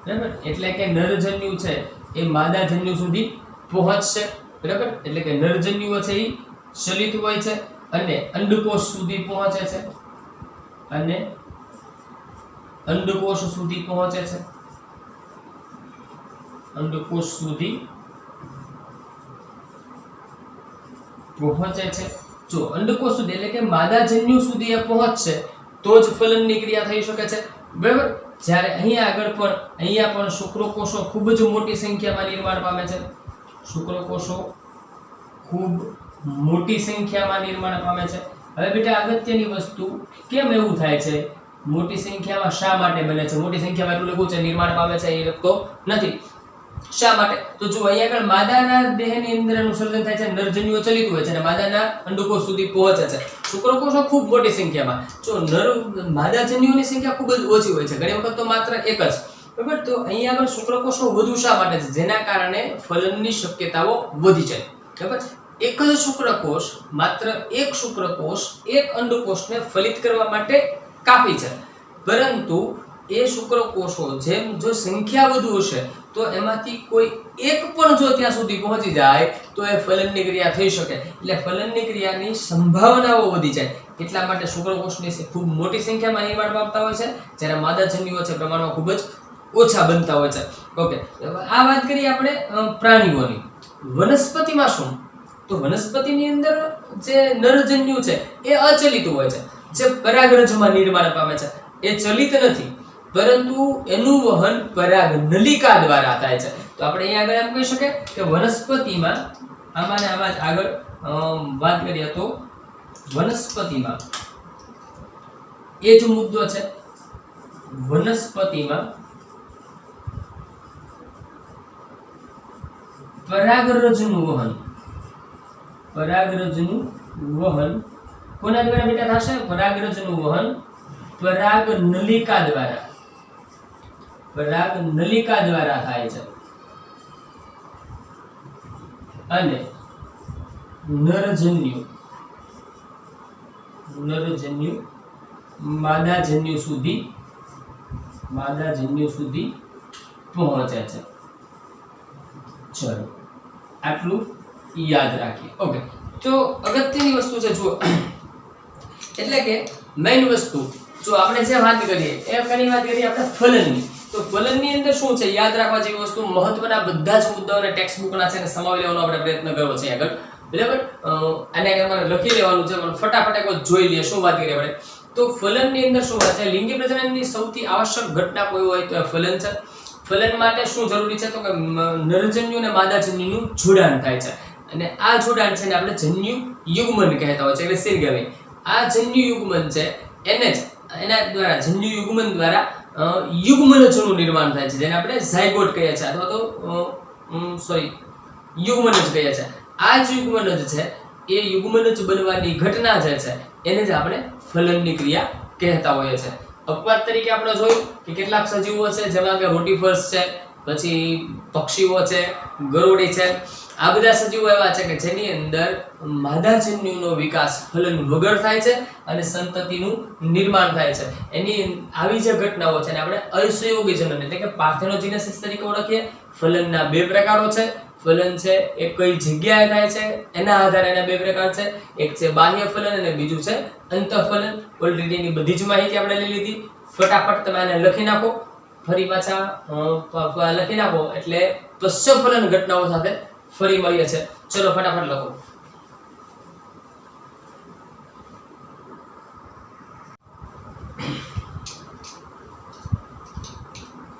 બરાબર એટલે કે નરજન્યુ છે એ માદાજન્યુ સુધી પહોંચશે બરાબર એટલે કે નરજન્યુઓ છે એ ચલિત હોય છે અને અંડકોષ સુધી પહોંચે છે અને અંડકોષ સુધી પહોંચે છે અંડકોષ સુધી પહોંચે છે જો અંડકોષ સુધી એટલે કે માદાજન્યુ સુધી એ પહોંચશે તો જ ફલનની ક્રિયા થઈ શકે છે બરાબર જ્યારે અહીંયા પણ શુક્રકોષો ખૂબ જ મોટી સંખ્યામાં નિર્માણ પામે છે શુક્રકોષો ખૂબ મોટી સંખ્યામાં નિર્માણ પામે છે હવે બેટા અગત્યની વસ્તુ કેમ એવું થાય છે મોટી સંખ્યામાં શા માટે બને છે મોટી સંખ્યામાં એટલું લખું છે નિર્માણ પામે છે એ લખતો નથી શા માટે તો જો અહીંયા આગળ માદાના દેહની અંદર એનું સર્જન થાય છે નરજન્યુઓ ચલિત હોય છે અને માદાના અંડકોષ સુધી પહોંચે છે શુક્રકોષો ખૂબ મોટી સંખ્યામાં જો માદાજન્યુઓની સંખ્યા ખૂબ જ ઓછી હોય છે ઘણી વખત તો માત્ર એક જ બરાબર તો અહીંયા આગળ શુક્રકોષો વધુ શા માટે છે જેના કારણે ફલનની શક્યતાઓ વધી જાય બરાબર એક જ શુક્રકોષ માત્ર એક શુક્રકોષ એક અંડકોષને ફલિત કરવા માટે કાફી છે પરંતુ એ શુક્રકોષો જેમ જો સંખ્યા વધુ હશે તો એમાંથી કોઈ એક પણ જો ત્યાં સુધી પહોંચી જાય તો એ ફલનની ક્રિયા થઈ શકે એટલે ફલનની ક્રિયાની સંભાવનાઓ વધી જાય એટલા માટે શુક્રકોષની ખૂબ મોટી સંખ્યામાં નિર્માણ પામતા હોય છે જ્યારે માદાજન્યુઓ છે પ્રમાણમાં ખૂબ જ ઓછા બનતા હોય છે ઓકે આ વાત કરીએ આપણે પ્રાણીઓની વનસ્પતિમાં શું તો વનસ્પતિની અંદર જે નરજન્યુ છે એ અચલિત હોય છે જે પરાગરજમાં નિર્માણ પામે છે એ ચલિત નથી પરંતુ એનું વહન પરાગનલિકા દ્વારા થાય છે તો આપણે અહીંયા આગળ એમ કહી શકીએ કે વનસ્પતિમાં આમાં આગળ વાત કરીએ તો વનસ્પતિમાં એ જ મુદ્દો છે વનસ્પતિમાં પરાગરજનું વહન પરાગરજનું વહન કોના દ્વારા બેટા થશે? પરાગરજનું વહન પરાગનલિકા દ્વારા, પરાગનલિકા દ્વારા થાય છે અને નરજન્યુ માદાજન્યુ સુધી પહોંચે છે. ચલો આટલું યાદ રાખીએ. ઓકે, તો અગત્યની વસ્તુ છે જુઓ, એટલે કે મેઇન વસ્તુ જો આપણે જે વાત કરીએ એ ઘણી વાત કરીએ આપણે ફલનની, તો ફલનની અંદર શું છે યાદ રાખવા જેવી વસ્તુ, મહત્વના બધા જ મુદ્દાઓને ટેક્સ્ટ બુકના છે ને સમાવી લેવાનો આપણે પ્રયત્ન કરવો છે આગળ, બરાબર. આને તમારે લખી લેવાનું છે, પણ ફટાફટ એકવાર જોઈ લઈએ શું વાત કરીએ આપણે. તો ફલનની અંદર શું વાત છે? લિંગી પ્રજનનની સૌથી આવશ્યક ઘટના કોઈ હોય તો એ ફલન છે. ફલન માટે શું જરૂરી છે? તો કે નરજન્યુ અને માદાજન્યુનું જોડાણ થાય છે, અને આ જોડાણ છે ને આપણે જન્યુ યુગ્મન કહેતા હોય છે, એટલે સિરગમી. આ જન્યુ યુગ્મન છે એને જ એના દ્વારા જન્યુ યુગ્મન દ્વારા યુગ્મનજનું નિર્માણ થાય છે, જેને આપણે ઝાયગોટ કહીએ છીએ, અથવા તો યુગ્મનજ કહીએ છીએ. આ જ યુગ્મનજ છે એ યુગ્મનજ બનવાની ઘટના જે છે એને જ આપણે ફલનની ક્રિયા કહેતા હોઈએ છીએ. અપવાદ તરીકે આપણે જોયું કે કેટલાક સજીવો છે જેમાં કે રોટીફર્સ છે, પછી પક્ષીઓ છે, ગરોળી છે, આ બધા સજીવો એવા છે કે જેની અંદર માદાજન્યુનો વિકાસ ફલન વગર થાય છે અને સંતતિનું નિર્માણ થાય છે. એની આવી જે ઘટનાઓ છે ને આપણે અસહયોગી જનન એટલે કે પાર્થેનોજેનેસિસ તરીકે ઓળખીએ. ફલનના બે પ્રકારો છે. ફલન છે એ કઈ જગ્યાએ થાય છે એના આધારે એના બે પ્રકાર છે. એક છે બાહ્ય ફલન અને બીજું છે અંતઃફલન. ઓલરેડી એની બધી જ માહિતી આપણે લઈ લીધી. ફટાફટ તમે આને લખી નાખો, ફરી પાછા લખી નાખો એટલે પશ્ચફલન ઘટનાઓ સાથે ફરી મળીએ છે. ચલો ફટાફટ લખો.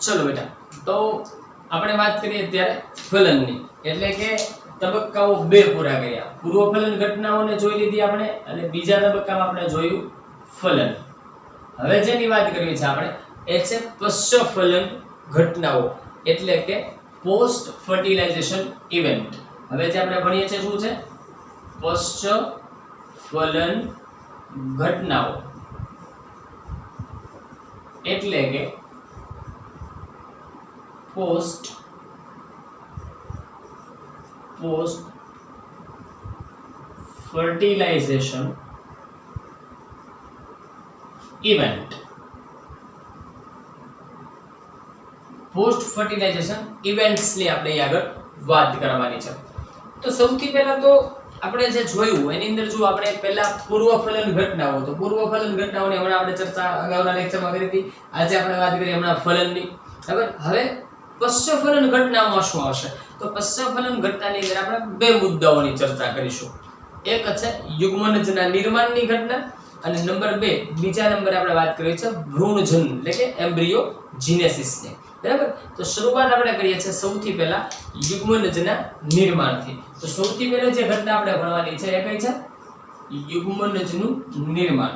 ચલો બેટા, તો આપણે વાત કરીએ અત્યારે ફલનની, એટલે કે તબક્કાઓ બે પૂરા કર્યા. પૂર્વ ફલન ઘટનાઓને જોઈ લીધી આપણે, અને બીજા તબક્કામાં આપણે જોયું ફલન. હવે જેની વાત કરવી છે આપણે એ છે પશ્ચફલન ઘટનાઓ, એટલે કે પોસ્ટ ફર્ટિલાઇઝેશન ઇવેન્ટ. હવે જે આપણે ભણીએ છીએ શું છે? પશ્ચફલન ઘટનાઓ, એટલે કે post fertilization event. Post fertilization ઇવેન્ટ્સની આપણે આગળ વાત કરવાની છે. તો સૌથી પહેલા તો આપણે જે જોયું એની અંદર જો આપણે પહેલા પૂર્વ ફલન ઘટનાઓ, તો પૂર્વ ફલન ઘટનાઓની હમણાં આપણે ચર્ચા અગાઉના લેક્ચરમાં કરી હતી. આજે આપણે વાત કરીએ હમણાં ફલનની. હવે પશ્ચફલન ઘટનાઓમાં શું આવશે? તો પશ્ચફલન ઘટનાની અંદર આપણે બે મુદ્દાઓની ચર્ચા કરીશું. એક છે યુગ્મનજના નિર્માણની ઘટના, અને નંબર 2 બીજા નંબરે આપણે વાત કરીએ છે ભ્રૂણજન એટલે કે એમ્બ્રિયોજેનેસિસની. બરાબર. તો શરૂઆત આપણે કરીએ છીએ સૌથી પહેલા યુગ્મનજના નિર્માણથી. તો સૌથી પહેલા જે ઘટના આપણે ભણવાની છે એ કઈ છે? યુગ્મનજનું નિર્માણ.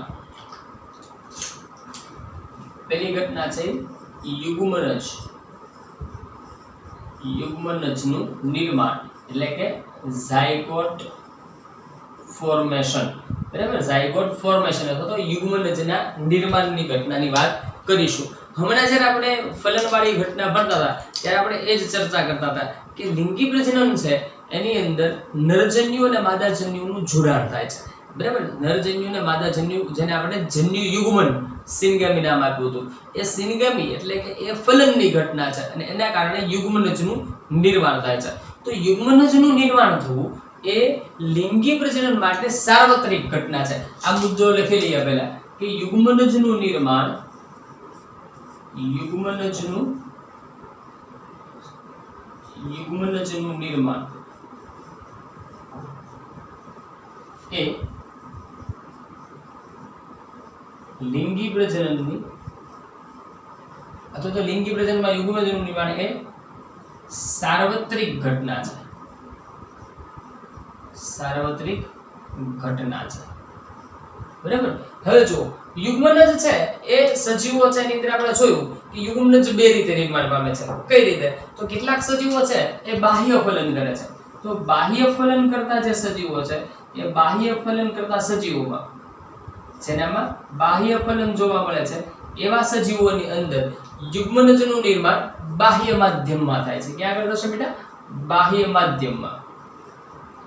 પહેલી ઘટના છે યુગ્મનજનું નિર્માણ, એટલે કે ઝાયગોટ ફોર્મેશન. બરાબર. ઝાયગોટ ફોર્મેશન અથવા તો યુગ્મનજના નિર્માણની ઘટનાની વાત કરીશું. હમણાં જ્યારે આપણે ફલનવાળી ઘટના ભણતા હતા ત્યારે આપણે એ જ ચર્ચા કરતા હતા કે લિંગી પ્રજનન છે એની અંદર નરજન્યુ અને માદાજન્યુનું જોડાણ થાય છે. બરાબર. નરજન્યુ અને માદાજન્યુ, જેને આપણે જન્યુ યુગ્મન સિનગમી નામ આપ્યું હતું, એ સિનગમી એટલે કે એ ફલનની ઘટના છે, અને એના કારણે યુગ્મનજનું નિર્માણ થાય છે. તો યુગ્મનજનું નિર્માણ થવું એ લિંગી પ્રજનન માટે સાર્વત્રિક ઘટના છે. આ મુદ્દો લખી લઈએ પહેલા કે યુગ્મનજનું નિર્માણ એ લિંગી પ્રજનનની અથવા તો લિંગી પ્રજનનમાં યુગ્મનજનું નિર્માણ એ સાર્વત્રિક ઘટના છે. સાર્વત્રિક ઘટના છે. બરાબર. હવે જો યુગ્મનજ છે એ સજીવો છે એની અંદર આપણે જોયું કે યુગ્મનજ બે રીતે નિર્માણ પામે છે. કઈ રીતે? તો કેટલાક સજીવો છે એ બાહ્ય ફલન કરે છે. તો બાહ્ય ફલન કરતા જે સજીવો છે એ બાહ્ય ફલન કરતા સજીવોમાં, જેનામાં બાહ્ય ફલન જોવા મળે છે એવા સજીવોની અંદર યુગ્મનજનું નિર્માણ બાહ્ય માધ્યમમાં થાય છે. ક્યાં આગળ થશે બેટા? બાહ્ય માધ્યમમાં.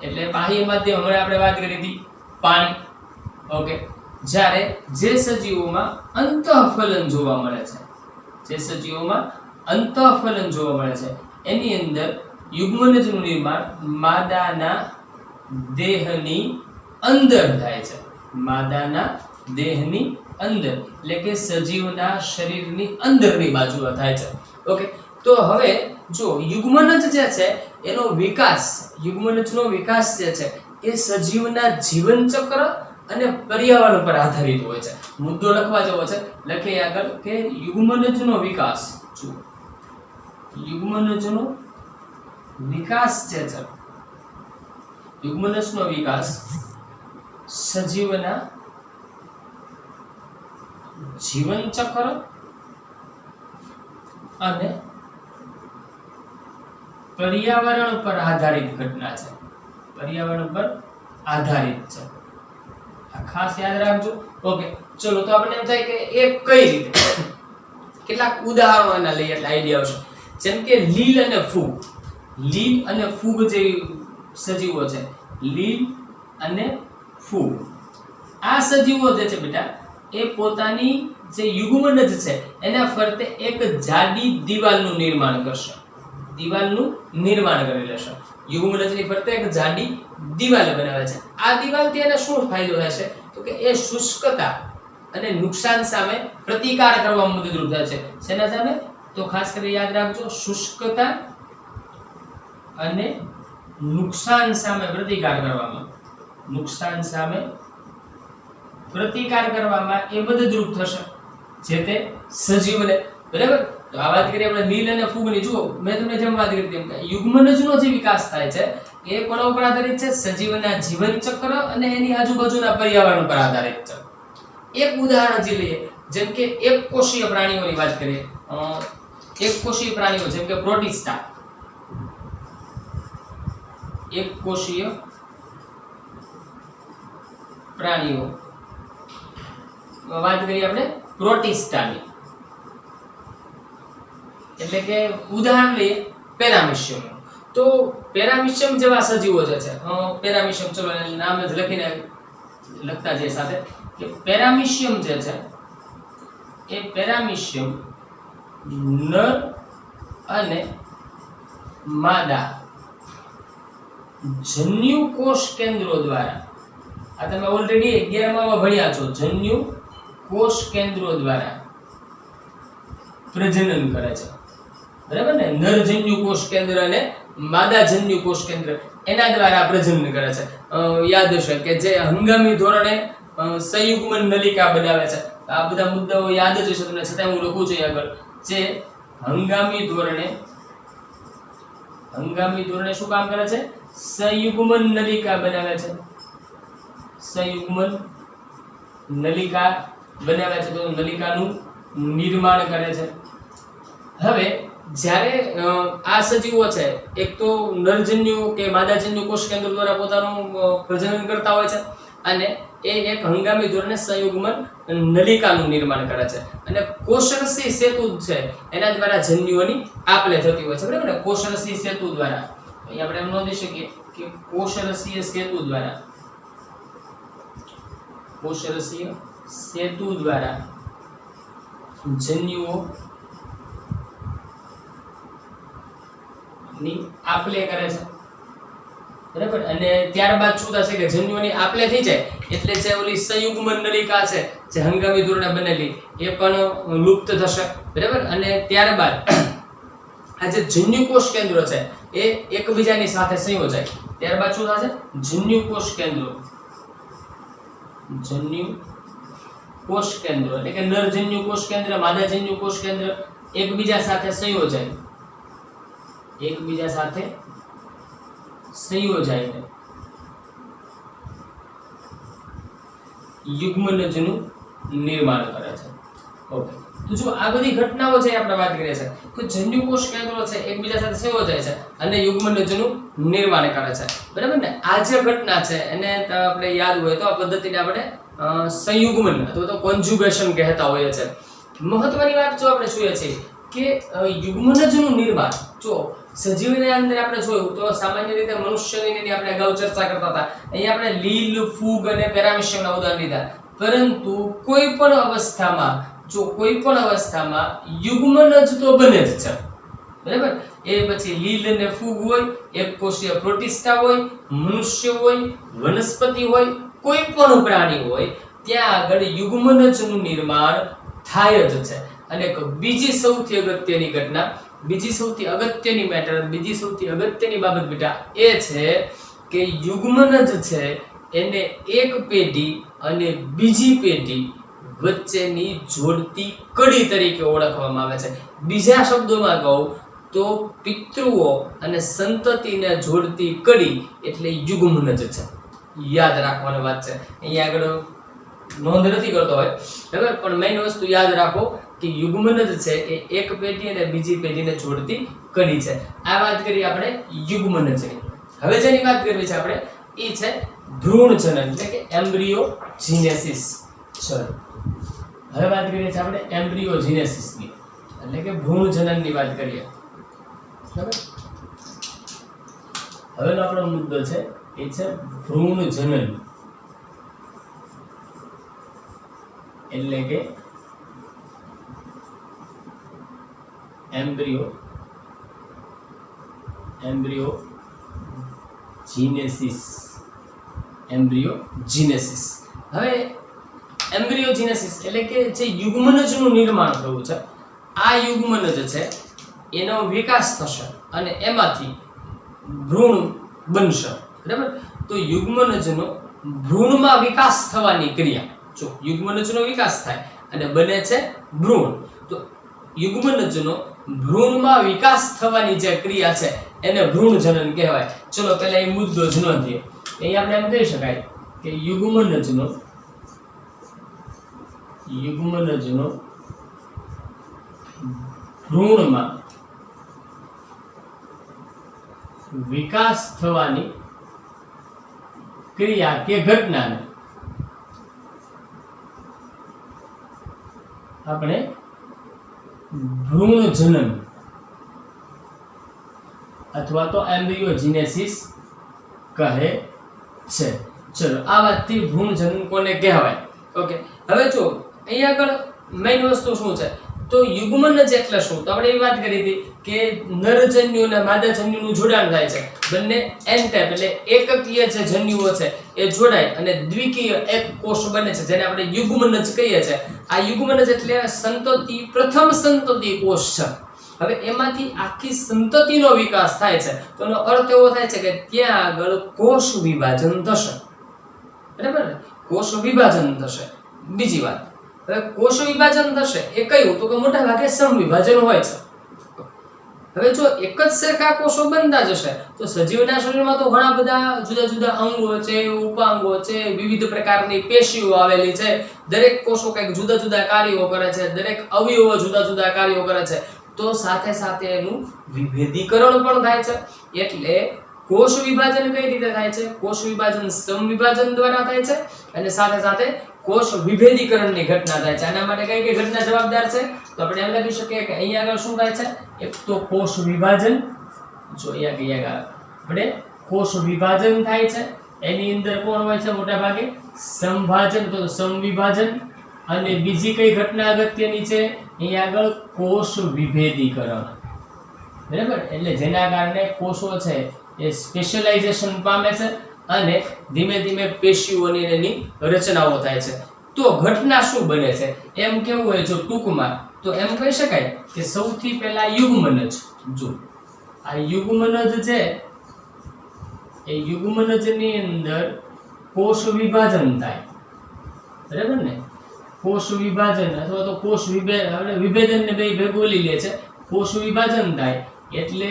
એટલે બાહ્ય માધ્યમ હવે આપણે વાત કરી હતી પાણી. ઓકે, જ્યારે જે સજીવોમાં અંતઃફલન જોવા મળે છે, જે સજીવોમાં અંતઃફલન જોવા મળે છે એની અંદર યુગ્મનજનું નિર્માણ માદાના દેહની અંદર થાય છે. માદાના દેહની અંદર, એટલે કે સજીવના શરીરની અંદરની બાજુએ થાય છે. ઓકે, તો હવે જો યુગ્મનજ જે છે એનો વિકાસ, યુગ્મનજનો વિકાસ જે છે એ સજીવના જીવન ચક્ર અને પર્યાવરણ પર આધારિત હોય છે. મુદ્દો લખવા જેવો છે, લખીએ આગળ કે યુગ્મનજનો વિકાસ, જો યુગ્મનજનો વિકાસ જે છે, યુગ્મનજનો વિકાસ સજીવના જીવન ચક્ર અને પર્યાવરણ પર આધારિત ઘટના છે. પર્યાવરણ પર આધારિત છે, આ ખાસ યાદ રાખજો. ઓકે, ચલો તો આપણને એમ થાય કે એ કઈ રીતે, કેટલાક ઉદાહરણો એના લઈએ એટલે આઈડિયા આવશે. જેમ કે લીલ અને ફૂગ. લીલ અને ફૂગ જે સજીવો છે, લીલ અને ફૂગ, આ સજીવો જે છે બેટા એ પોતાની જે યુગ્મનજ છે એના ફરતે એક જાડી દિવાલનું નિર્માણ કરશે. દિવાલનું નિર્માણ કરી લેશે. યુગ્મનજની ફરતે એક જાડી દિવાલ બનાવે છે. આ દિવાલથી એને શું ફાયદો થશે? તો કે એ શુષ્કતા અને નુકસાન સામે પ્રતિકાર કરવામાં મદદરૂપ થાય છે. શેના સામે? તો ખાસ કરી યાદ રાખજો, શુષ્કતા અને નુકસાન સામે પ્રતિકાર કરવામાં, નુકસાન સામે પ્રતિકાર કરવામાં એ મદદરૂપ થશે જે તે સજીવને. બરાબર? તો આ વાત કરીએ આપણે લીલ અને ફૂગની. જુઓ, મેં તમને જેમ વાત કરી તેમ યુગ્મનજનો જે વિકાસ થાય છે એ કોના ઉપર આધારિત છે? સજીવના જીવન ચક્ર અને એની આજુબાજુના પર્યાવરણ પર આધારિત છે. એક ઉદાહરણ જે લઈએ, જેમ કે એક કોષીય પ્રાણીઓની વાત કરીએ. એક કોષીય પ્રાણીઓ જેમ કે પ્રોટિસ્ટા, એક કોષીય પ્રાણીઓ વાત કરીએ આપણે પ્રોટિસ્ટાની. એટલે કે ઉદાહરણ લઈએ પેરામિશિયમ. તો પેરામિશિયમ જેવા સજીવો જે છે, પેરામિશિયમ, ચલો એનું નામ જ લખીને લખતા જઈએ સાથે, કે પેરામિશિયમ જે છે એ પેરામિશિયમ નર અને માદા જન્યુ કોષ કેન્દ્રો દ્વારા, આ તમે ઓલરેડી 11માં ભણ્યા છો, જન્યુ કોષ કેન્દ્રો દ્વારા પ્રજનન કરે છે. બરાબર ને? નરજન્યુ કોષ કેન્દ્ર અને માદાજન્યુ કોષ કેન્દ્ર એના દ્વારા પ્રજનન કરે છે. યાદ હશે કે જે હંગામી ધોરણે સંયુગ્મન નલિકા બનાવે છે. આ બધા મુદ્દાઓ યાદ જ હશે તમને, છતાં હું લખું છું આગળ. જે હંગામી ધોરણે શું કામ કરે છે? સંયુગ્મન નલિકા બનાવે છે. સંયુગ્મન નલિકા બનાવે છે, તો નલિકાનું નિર્માણ કરે છે. હવે જ્યારે આ સજીવો છે એક તો નરજન્યુ કે માદાજન્યુ કોષ કેન્દ્ર દ્વારા પોતાનું પ્રજનન કરતા હોય છે અને એ એક હંગામી ધોરણે સંયુગ્મન નલિકાનું નિર્માણ કરે છે અને કોષરસી સેતુ છે એના દ્વારા જન્યુઓની આપ-લે થતી હોય છે. બરાબર ને? કોષરસી સેતુ દ્વારા, અહીં આપણે એમ નોંધી શકીએ કે કોષરસીય સેતુ દ્વારા, કોષરસીય સેતુ દ્વારા જન્યુઓ ની આપ-લે કરે છે. બરાબર? અને ત્યારબાદ શું થશે કે જન્યુઓની આપ-લે થઈ જાય એટલે જે ઓલી સંયુગ્મન નલિકા છે જે હંગામી ધોરણે બનેલી એ પણ લુપ્ત થશે. બરાબર? અને ત્યારબાદ આ જે જન્યુ કોષ કેન્દ્રો છે એ એકબીજાની સાથે સંયોજાય. ત્યારબાદ શું થશે? જન્યુ કોષ કેન્દ્રો, જન્યુ કોષ કેન્દ્રો એટલે કે નરજન્યુ કોષ કેન્દ્ર, માદાજન્યુ કોષ કેન્દ્ર એકબીજા સાથે સંયોજાય, એકબીજા સાથે સંયોજાઈને યુગ્મનજનું નિર્માણ કરે છે. ઓકે, તો જો આ બધી ઘટનાઓ છે આપણે વાત કરીએ છીએ કે જન્યુકોષ કેન્દ્રો છે એકબીજા સાથે સંયોજાય છે અને યુગ્મનજનું નિર્માણ કરે છે, બરાબર ને? આ જે ઘટના છે એને આપણે યાદ હોય તો આ પદ્ધતિને આપણે સંયુગ્મન અથવા તો કોન્જુગેશન કહેતા હોઈએ છીએ. મહત્વની વાત જો આપણે જોઈએ છીએ કે યુગ્મનજનું નિર્માણ જો સજીવની અંદર આપણે જોયું તો સામાન્ય રીતે મનુષ્યની આપણે અગાઉ ચર્ચા કરતા હતા. અહીંયા આપણે લીલ, ફૂગ અને પેરામીશિયમના ઉદાહરણ લીધા, પરંતુ કોઈ પણ અવસ્થામાં યુગ્મનજ તો બને જ છે, બરાબર? એ પછી લીલ અને ફૂગ હોય, એક કોષીય પ્રોટિસ્ટા હોય, મનુષ્ય હોય, વનસ્પતિ હોય, કોઈ પણ પ્રાણી હોય, ત્યાં આગળ યુગ્મનજનું નિર્માણ થાય જ છે. અને બીજી સૌથી અગત્યની ઘટના, બીજી સૌથી અગત્યની મેટર, બીજી સૌથી અગત્યની બાબત બેટા એ છે કે યુગ્મનજ છે એને એક પેઢી અને બીજી પેઢી વચ્ચેની જોડતી કડી તરીકે ઓળખવામાં આવે છે. બીજા શબ્દોમાં કહું તો પિતૃઓ અને સંતતિને જોડતી કડી એટલે યુગ્મનજ છે. યાદ રાખવાની વાત છે, અહીંયા આગળ નોંધ નથી કરતો હોય, બરાબર? પણ મેઇન વસ્તુ યાદ રાખો કે યુગ્મનજ છે એ એક પેઢી અને બીજી પેઢીને જોડતી કડી છે. આ વાત કરી આપણે યુગ્મનજની. હવે જેની વાત કરવી છે આપણે એ છે ભ્રૂણજનન એટલે કે એમ્બ્રિયોજેનેસિસ. ચલો હવે વાત કરીએ છીએ આપણે એમ્બ્રિયોજેનેસિસની એટલે કે ભ્રૂણજનનની વાત કરીએ, બરાબર? હવેનો આપણો મુદ્દો છે એ છે ભ્રૂણજનન એટલે કે એમ્બ્રિયોજેનેસિસ. હવે એમ્બ્રિયોજેનેસિસ એટલે કે જે યુગ્મનજનું નિર્માણ થયું છે, આ યુગ્મનજ છે એનો વિકાસ થશે અને એમાંથી ભ્રૂણ બનશે, બરાબર? તો યુગ્મનજનો ભ્રૂણમાં વિકાસ થવાની ક્રિયા, જો યુગ્મનજનો વિકાસ થાય અને બને છે ભ્રૂણ, તો યુગ્મનજનો ભ્રૂણમાં વિકાસ થવાની જે ક્રિયા છે એને ભ્રૂણજનન કહેવાય. ચલો પહેલા એ મુદ્દો જ નોંધીએ. અહીં આપણે એમ કહી શકાય કે યુગ્મનજનો ભ્રૂણમાં વિકાસ થવાની ક્રિયા કે ઘટનાને આપણે ભ્રૂણજનન અથવા તો એમ્બ્રિયોજેનેસિસ કહે છે. ચલો આ વાતથી ભ્રૂણજનન કોને કહેવાય? ઓકે, હવે જો અહીંયા આગળ મેઇન વસ્તુ શું છે તો યુગ્મનજ એટલે શું? તો આપણે એ વાત કરી હતી કે નરજન્યુ અને માદાજન્યુનું જોડાણ થાય છે. બંને એન ટાઈપ એટલે એકકીય જે જન્યુઓ છે એ જોડાય અને દ્વિકીય એક કોષ બને છે જેને આપણે યુગ્મનજ કહીએ છીએ. આ યુગ્મનજ એટલે સંતતિ, પ્રથમ સંતતિ કોષ છે. હવે એમાંથી આખી સંતતિનો વિકાસ થાય છે તો એનો અર્થ એવો થાય છે કે ત્યાં આગળ કોષ વિભાજન થશે, બરાબર ને? કોષ વિભાજન થશે. બીજી વાત, હવે કોષ વિભાજન થશે એ કયું? તો કે મોટા ભાગે સમવિભાજન હોય છે. હવે જો એક જ સરખા કોષો બનતા જશે તો સજીવના શરીરમાં તો ઘણા બધા જુદા જુદા અંગો છે, ઉપાંગો છે, વિવિધ પ્રકારની પેશીઓ આવેલી છે. દરેક કોષો કંઈક જુદા જુદા કાર્યો કરે છે, દરેક અવયવો જુદા જુદા કાર્યો કરે છે. તો સાથે સાથે એનું વિભેદીકરણ પણ થાય છે. એટલે કોષ વિભાજન કઈ રીતે થાય છે? કોષ વિભાજન સમવિભાજન દ્વારા થાય છે અને સાથે સાથે કોષ વિભેદીકરણની ઘટના થાય છે. આના માટે કઈ કઈ ઘટના જવાબદાર છે? તો આપણે એમ લખી શકીએ કે અહીંયા આગળ શું થાય છે? એક તો કોષ વિભાજન, જો અહીંયા આપણે કોષ વિભાજન થાય છે, એની અંદર કોણ હોય છે? મોટા ભાગે સમભાજન, તો સમવિભાજન. અને બીજી કઈ ઘટના અગત્યની છે? અહીંયા આગળ કોષ વિભેદીકરણ, બરાબર? એટલે જેના કારણે કોષો છે એ સ્પેશિયલાઇઝેશન પામે છે અને ધીમે ધીમે પેશીઓની એની રચનાઓ થાય છે. તો ઘટના શું બને છે એમ કેવું હોય જો ટૂંકમાં તો એમ કહી શકાય કે સૌથી પહેલા યુગ્મનજ. જો આ યુગ્મનજ છે એ યુગ્મનજની અંદર કોષ વિભાજન થાય, બરાબર ને? કોષ વિભાજન અથવા તો કોષ વિભેદન ને બે ભેગું લઈ લે છે. કોષ વિભાજન થાય એટલે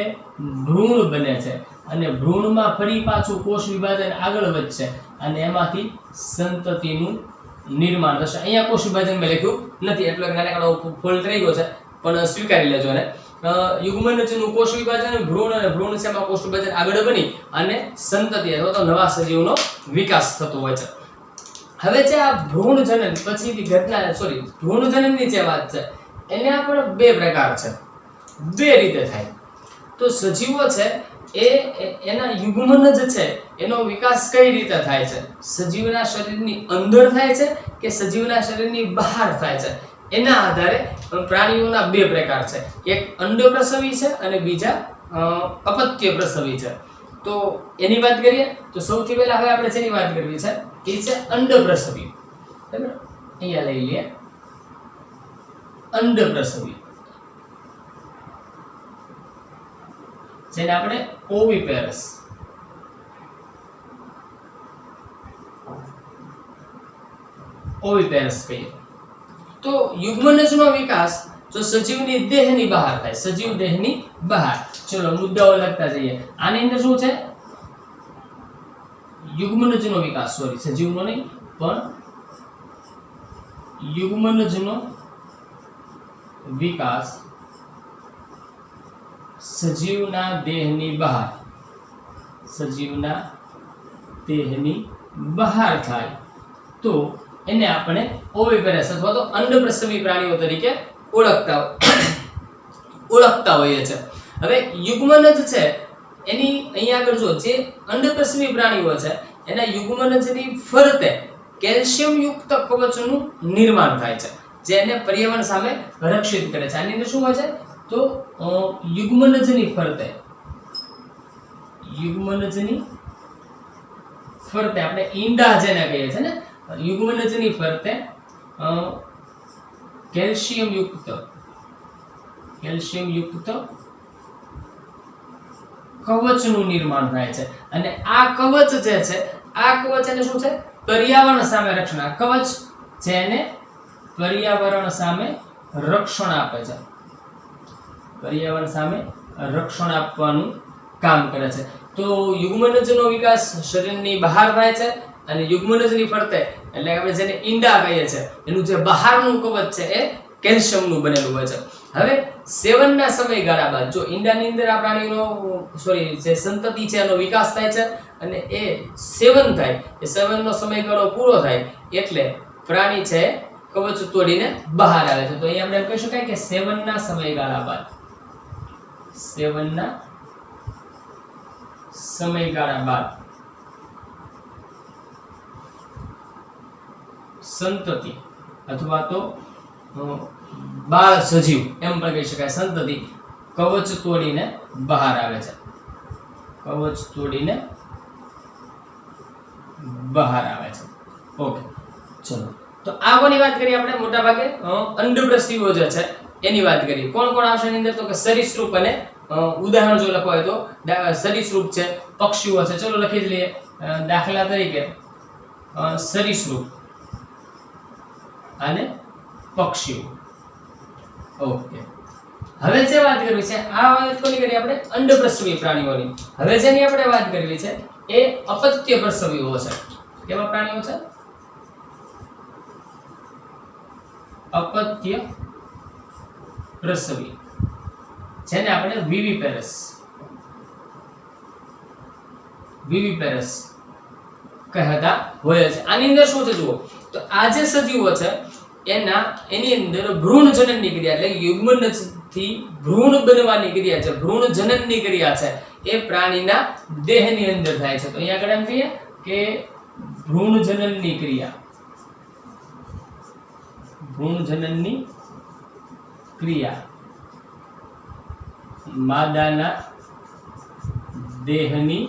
ભ્રૂણ બને છે અને ભ્રૂણમાં ફરી પાછું કોષ વિભાજન આગળ વધશે અને એમાંથી સંતતિનું નિર્માણ થશે. અહીંયા કોષ વિભાજન મેં લખ્યું નથી એટલો એક નાનકડો ફોલ્ટ રહી ગયો છે, પણ સ્વીકારી લેજો ને. યુગ્મનજનું કોષ વિભાજન, ભ્રૂણ અને ભ્રૂણ સેમાં કોષ વિભાજન આગળ બની અને સંતતિ અથવા તો નવા સજીવનો વિકાસ થતો હોય છે. હવે જે આ ભ્રૂણ જનન પછીની ઘટના ભ્રૂણ જનનની જે વાત છે એને આપણે બે પ્રકાર છે, બે રીતે થાય. તો સજીવો છે એના યુગ્મનજ છે એનો વિકાસ કઈ રીતે થાય છે? સજીવના શરીરની અંદર થાય છે કે સજીવના શરીરની બહાર થાય છે? એના આધારે પ્રાણીઓના બે પ્રકાર છે, એક અંડપ્રસવી છે અને બીજા અપત્ય પ્રસવી છે. તો એની વાત કરીએ તો સૌથી પહેલા હવે આપણે જેની વાત કરવી છે એ છે અંડપ્રસવી. બરાબર, અહીંયા લઈ લઈએ અંડપ્રસવી, જેને આપણે ઓવિપેરસ કહીએ. તો યુગ્મનજનો વિકાસ જો સજીવની દેહની બહાર થાય, સજીવ દેહની બહાર. ચલો મુદ્દાઓ લખતા જઈએ. આની અંદર શું છે? યુગ્મનજનો વિકાસ, સજીવનો નહીં પણ યુગ્મનજનો વિકાસ સજીવના દેહની બહાર, સજીવના દેહની બહાર થાય તો એને આપણે ઓવિપેરસ અથવા તો અંડપ્રસવી પ્રાણીઓ તરીકે ઓળખતા હોઈએ છે. હવે યુગ્મનજ છે એની અહીંયા આગળ જો જે અંડપ્રસવી પ્રાણીઓ છે એના યુગ્મનજની ફરતે કેલ્શિયમ યુક્ત કવચનું નિર્માણ થાય છે, જે એને પર્યાવરણ સામે રક્ષિત કરે છે. આની અંદર શું હોય છે? તો યુગ્મનજની ફરતે આપણે ઈંડા જેને કહીએ છીએ ને, યુગ્મનજની ફરતે કેલ્શિયમ યુક્ત કવચનું નિર્માણ થાય છે. અને આ કવચ જે છે, આ કવચ એને શું છે? પર્યાવરણ સામે રક્ષણ. આ કવચ જેને પર્યાવરણ સામે રક્ષણ આપે છે, પર્યાવરણ સામે રક્ષણ આપવાનું કામ કરે છે. તો યુગ્મનજનો વિકાસ શરીરની બહાર થાય છે અને યુગ્મનજની ફરતે એટલે આપણે જેને ઈંડા કહીએ છીએ એનું જે બહારનું કવચ છે એ કેલ્શિયમનું બનેલું હોય છે. હવે સેવનના સમયગાળા બાદ જો ઈંડાની અંદર આ પ્રાણીનો જે સંતતિ છે એનો વિકાસ થાય છે અને એ સેવન થાય, એ સેવનનો સમયગાળો પૂરો થાય એટલે પ્રાણી છે કવચ તોડીને બહાર આવે છે. તો અહીં આપણે એમ કહી શકાય કે સેવનના સમયગાળા બાદ સંતતિ અથવા તો બાળ સજીવ એમ પણ કહી શકાય, સંતતિ કવચ તોડીને બહાર આવે છે, કવચ તોડીને બહાર આવે છે. ઓકે, ચલો તો આ કોની વાત કરીએ આપણે? મોટા ભાગે અંડપ્રસવીઓ જે છે એની વાત કરીએ. કોણ કોણ આવશે એની અંદર? તો કે સરીસૃપ અને ઉદાહરણ જો લખવા હોય તો સરીસૃપ છે, પક્ષીઓ છે. ચલો લખી જ લઈએ. દાખલા તરીકે સરીસૃપ અને પક્ષીઓ. ઓકે, હવે જે વાત કરવી છે આ વાત કોની કરી આપણે? અંડપ્રસવી પ્રાણીઓની. હવે જેની આપણે વાત કરવી છે એ અપત્ય પ્રસવીઓ છે. કેવા પ્રાણીઓ છે? અપત્ય પ્રસવી, જેને આપણે વિવિપેરસ કહેતા હોય છે. આની અંદર શું છે જુઓ તો આ જે સજીવો છે એની અંદર ભ્રૂણ જનનની ક્રિયા એટલે યુગ્મનજથી ભ્રૂણ બનવાની ક્રિયા છે, ભ્રૂણ જનનની ક્રિયા છે એ પ્રાણીના દેહની અંદર થાય છે. તો અહીંયા આગળ એમ કહીએ કે ભ્રૂણ જનનની ક્રિયા માદાના દેહની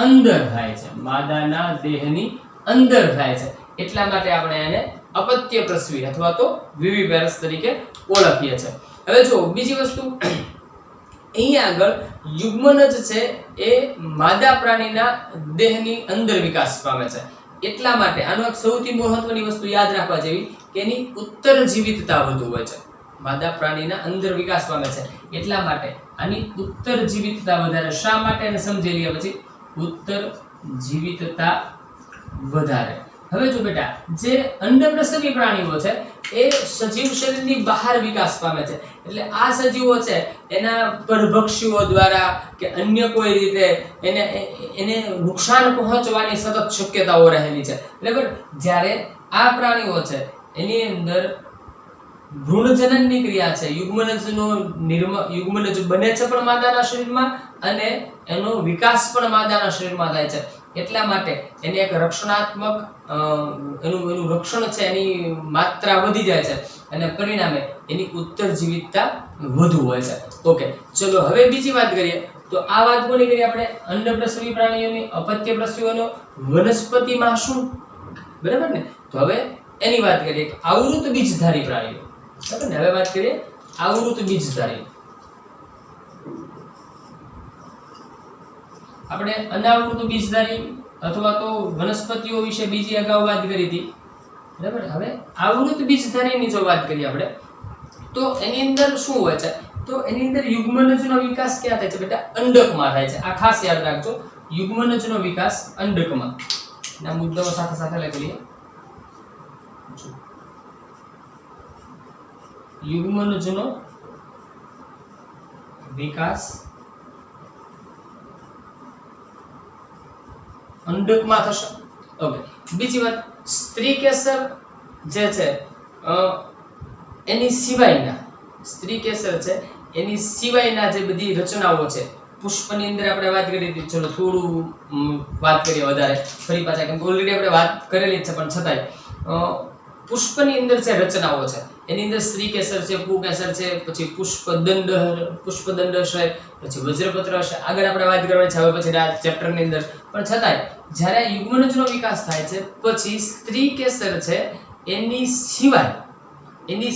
અંદર થાય છે, માદાના દેહની અંદર થાય છે. એટલા માટે આપણે એને અપત્ય પ્રસવી અથવા તો વિવિપેરસ તરીકે ઓળખીએ છીએ. હવે જો બીજી વસ્તુ અહીંયા આગળ યુગ્મનજ છે એ માદા પ્રાણીના દેહની અંદર વિકાસ પામે છે. એટલા માટે આનો એક સૌથી મહત્વની વસ્તુ યાદ રાખવા જેવી કે એની ઉત્તરજીવિતતા વધુ હોય છે. માદા પ્રાણીના અંદર વિકાસ પામે છે એટલા માટે આની ઉત્તરજીવિતતા વધારે. શા માટે એને સમજી લઈએ પછી. ઉત્તરજીવિતતા વધારે. હવે જો બેટા જે અંડપ્રસવી પ્રાણીઓ છે એ સજીવ શરીરની બહાર વિકાસ પામે છે, એટલે આ સજીવો છે એના પરભક્ષીઓ દ્વારા કે અન્ય કોઈ રીતે એને નુકસાન પહોંચવાની સતત શક્યતાઓ રહેલી છે, બરાબર. જ્યારે આ પ્રાણીઓ છે એની અંદર ભ્રૂણજનનની ક્રિયા છે, યુગ્મનજ બને છે પણ માદાના શરીરમાં અને એનો વિકાસ પણ માદાના શરીરમાં થાય છે. એટલા માટે એની એક રક્ષણાત્મક એનું રક્ષણ છે, એની માત્રા વધી જાય છે અને પરિણામે એની ઉત્તરજીવિતતા વધુ હોય છે. ઓકે, ચલો હવે બીજી વાત કરીએ તો આ વાત કોની કરીએ આપણે? અંડપ્રસવી પ્રાણીઓની, અપત્યપ્રસવીઓનો, વનસ્પતિમાં શું, બરાબર ને? તો હવે એની વાત કરીએ કે આવૃત બીજધારી પ્રાણીઓ, બરાબર ને? હવે વાત કરીએ આવૃત બીજધારી. આપણે અનાવૃત બીજધારી અથવા તો વનસ્પતિઓ વિશે બીજી અગાઉ વાત કરી હતી, બરાબર. હવે આવૃત બીજધારીની જો વાત કરીએ આપણે તો એની અંદર શું હોય છે? તો એની અંદર યુગ્મનજનો વિકાસ ક્યાં થાય છે બેટા? અંડકમાં થાય છે. આ ખાસ યાદ રાખજો, યુગ્મનજનો વિકાસ અંડકમાં. ના મુદ્દાઓ સાથે સાથે લખી લઈએ. યુગ્મનજનો વિકાસ અંડકમાં થશે. ઓકે, બીજી વાત, સ્ત્રી કેસર જે છે એની સિવાયના, સ્ત્રી કેસર છે એની સિવાયના જે બધી રચનાઓ છે, પુષ્પની અંદર આપણે વાત કરી હતી, ચલો થોડું વાત કરીએ વધારે ફરી પાછા, કેમ કે ઓલરેડી આપણે વાત કરેલી જ છે પણ છતાંય પુષ્પની અંદર જે રચનાઓ છે એની અંદર સ્ત્રી કેસર છે, પુકેસર છે, પછી પુષ્પદંડ છે, પછી વજ્રપત્ર છે. આગળ આપણે વાત કરવાની છે હવે પછી આ ચેપ્ટરની અંદર, પણ છતાંય જ્યારે યુગ્મનજનો વિકાસ થાય છે પછી સ્ત્રી કેસર છે એની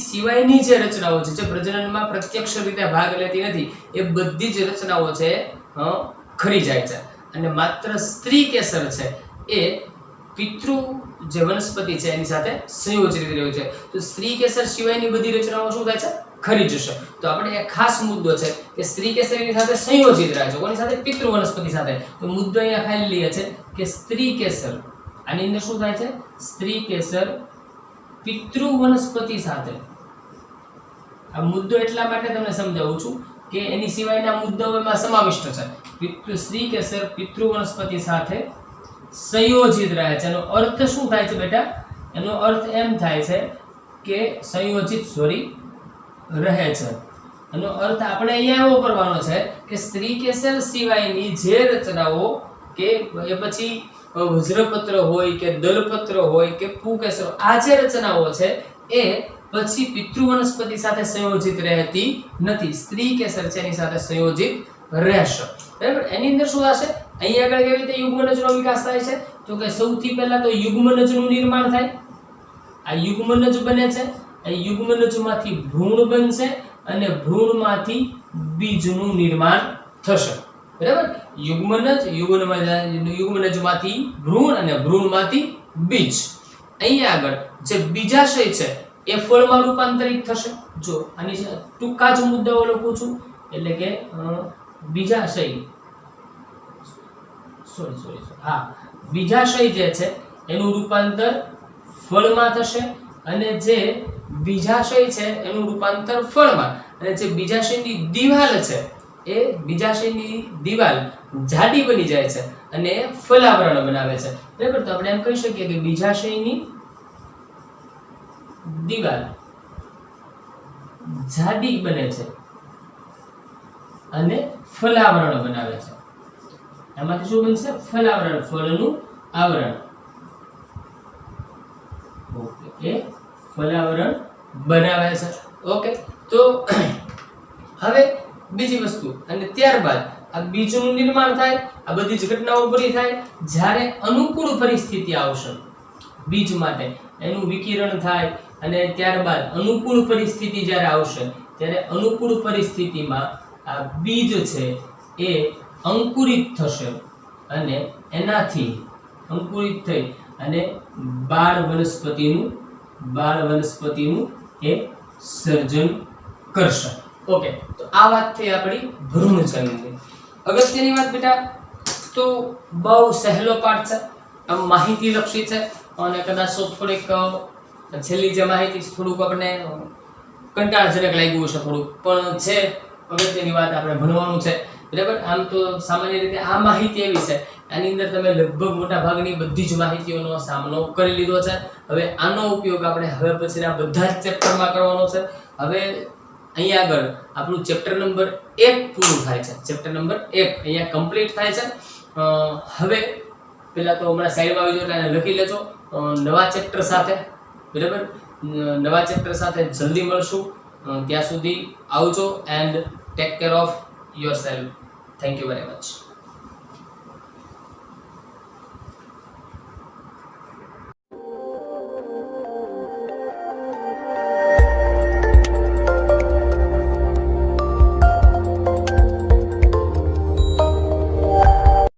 સિવાયની જે રચનાઓ છે જે પ્રજનનમાં પ્રત્યક્ષ રીતે ભાગ લેતી નથી એ બધી જ રચનાઓ છે ખરી જાય છે અને માત્ર સ્ત્રી કેસર છે એ પિતૃ જે વનસ્પતિ છે એની સાથે સંયોજિત રહ્યું છે. તો સ્ત્રી કેસર સિવાયની બધી રચનાઓ શું થાય છે? ખરી જશે. તો આપણે એક ખાસ મુદ્દો છે કે સ્ત્રી કેસર એની સાથે સંયોજિત રહે છે. કોની સાથે? પિતૃ વનસ્પતિ સાથે. તો મુદ્દો અહીંયા ખાલી લઈએ છે કે સ્ત્રી કેસર, આની અંદર શું થાય છે? સ્ત્રી કેસર પિતૃ વનસ્પતિ સાથે. આ મુદ્દો એટલા માટે તમને સમજાવું છું કે એની સિવાયના મુદ્દાઓ એમાં સમાવિષ્ટ છે. સ્ત્રી કેસર પિતૃ વનસ્પતિ સાથે સંયોજિત રહે છે. એનો અર્થ શું થાય છે બેટા? એનો અર્થ એમ થાય છે કે સંયોજિત રહે છે. એનો અર્થ આપણે અહીંયા એવો કરવાનો છે કે સ્ત્રી કેસર સિવાયની જે રચનાઓ કે એ પછી વજ્રપત્ર હોય કે દલપત્ર હોય કે પુકેસર, આ જે રચનાઓ છે એ પછી પિતૃ વનસ્પતિ સાથે સંયોજિત રહેતી નથી. સ્ત્રી કેસર છે એની સાથે સંયોજિત રહેશે, બરાબર. એની અંદર શું થશે? અહીંયા આગળ કેવી રીતે યુગ્મનજનો વિકાસ થાય છે? તો કે સૌથી પહેલા તો યુગ્મનજનું નિર્માણ થાય. આ યુગ્મનજ બને છે, આ યુગ્મનજમાંથી ભ્રૂણ બનશે અને ભ્રૂણમાંથી બીજનું નિર્માણ થશે, બરાબર. યુગ્મનજમાંથી ભ્રૂણ અને ભ્રૂણમાંથી બીજ. અહીંયા આગળ જે બીજાશય છે એ ફળમાં રૂપાંતરિત થશે. જો આની ટૂંકા જ મુદ્દાઓ લખું છું, એટલે કે બીજાશય બીજાશય જે છે એનું રૂપાંતર ફળમાં થશે અને જે બીજાશય છે એનું રૂપાંતર ફળમાં, અને જે બીજાશયની દિવાલ છે એ બીજાશયની દિવાલ જાડી બની જાય છે અને ફલાવરણ બનાવે છે, બરાબર. તો આપણે એમ કહી શકીએ કે બીજાશયની દિવાલ જાડી બને છે અને ફલાવરણ બનાવે છે. એમાંથી શું બનશે? ફલાવરણ, ફળનું આવરણ. ઓકે, ફલાવરણ બનાવે છે. ઓકે, તો હવે બીજી વસ્તુ, અને ત્યારબાદ આ બીજનું નિર્માણ થાય. આ બધી જ ઘટનાઓ પૂરી થાય જ્યારે અનુકૂળ પરિસ્થિતિ આવશે બીજ માટે, એનું વિકિરણ થાય અને ત્યારબાદ અનુકૂળ પરિસ્થિતિ જ્યારે આવશે ત્યારે અનુકૂળ પરિસ્થિતિમાં આ બીજ છે એ અંકુરિત થશે અને એનાથી અંકુરિત થઈ અને બાળ વનસ્પતિનું એ સર્જન કરશે. ઓકે, તો આ વાત થઈ આપણી ભ્રૂણજનની. અગત્યની વાત બેટા, તો બહુ સહેલો પાઠ છે, આમ માહિતી લક્ષી છે, અને કદાચ થોડીક છેલ્લી જે માહિતી છે થોડુંક આપણને કંટાળાજનક લાગ્યું છે થોડુંક, પણ છે અગત્યની વાત, આપણે ભણવાનું છે બરાબર. આમ તો સામાન્ય રીતે આ માહિતી એવી છે, આની અંદર તમે લગભગ મોટા ભાગની બધી જ માહિતીઓનો સામનો કરી લીધો છે. હવે આનો ઉપયોગ આપણે હવે પછીના બધા જ ચેપ્ટરમાં કરવાનો છે. હવે અહીંયા આગળ આપણું ચેપ્ટર નંબર 1 પૂરું થાય છે. ચેપ્ટર નંબર 1 અહીંયા કમ્પ્લીટ થાય છે. હવે પહેલાં તો હમણાં સાઈડમાં આવી જાઓ એટલે આને લખી લેજો નવા ચેપ્ટર સાથે બરાબર. નવા ચેપ્ટર સાથે જલ્દી મળશું. ત્યાં સુધી આવજો and take care of yourself. Thank you very much.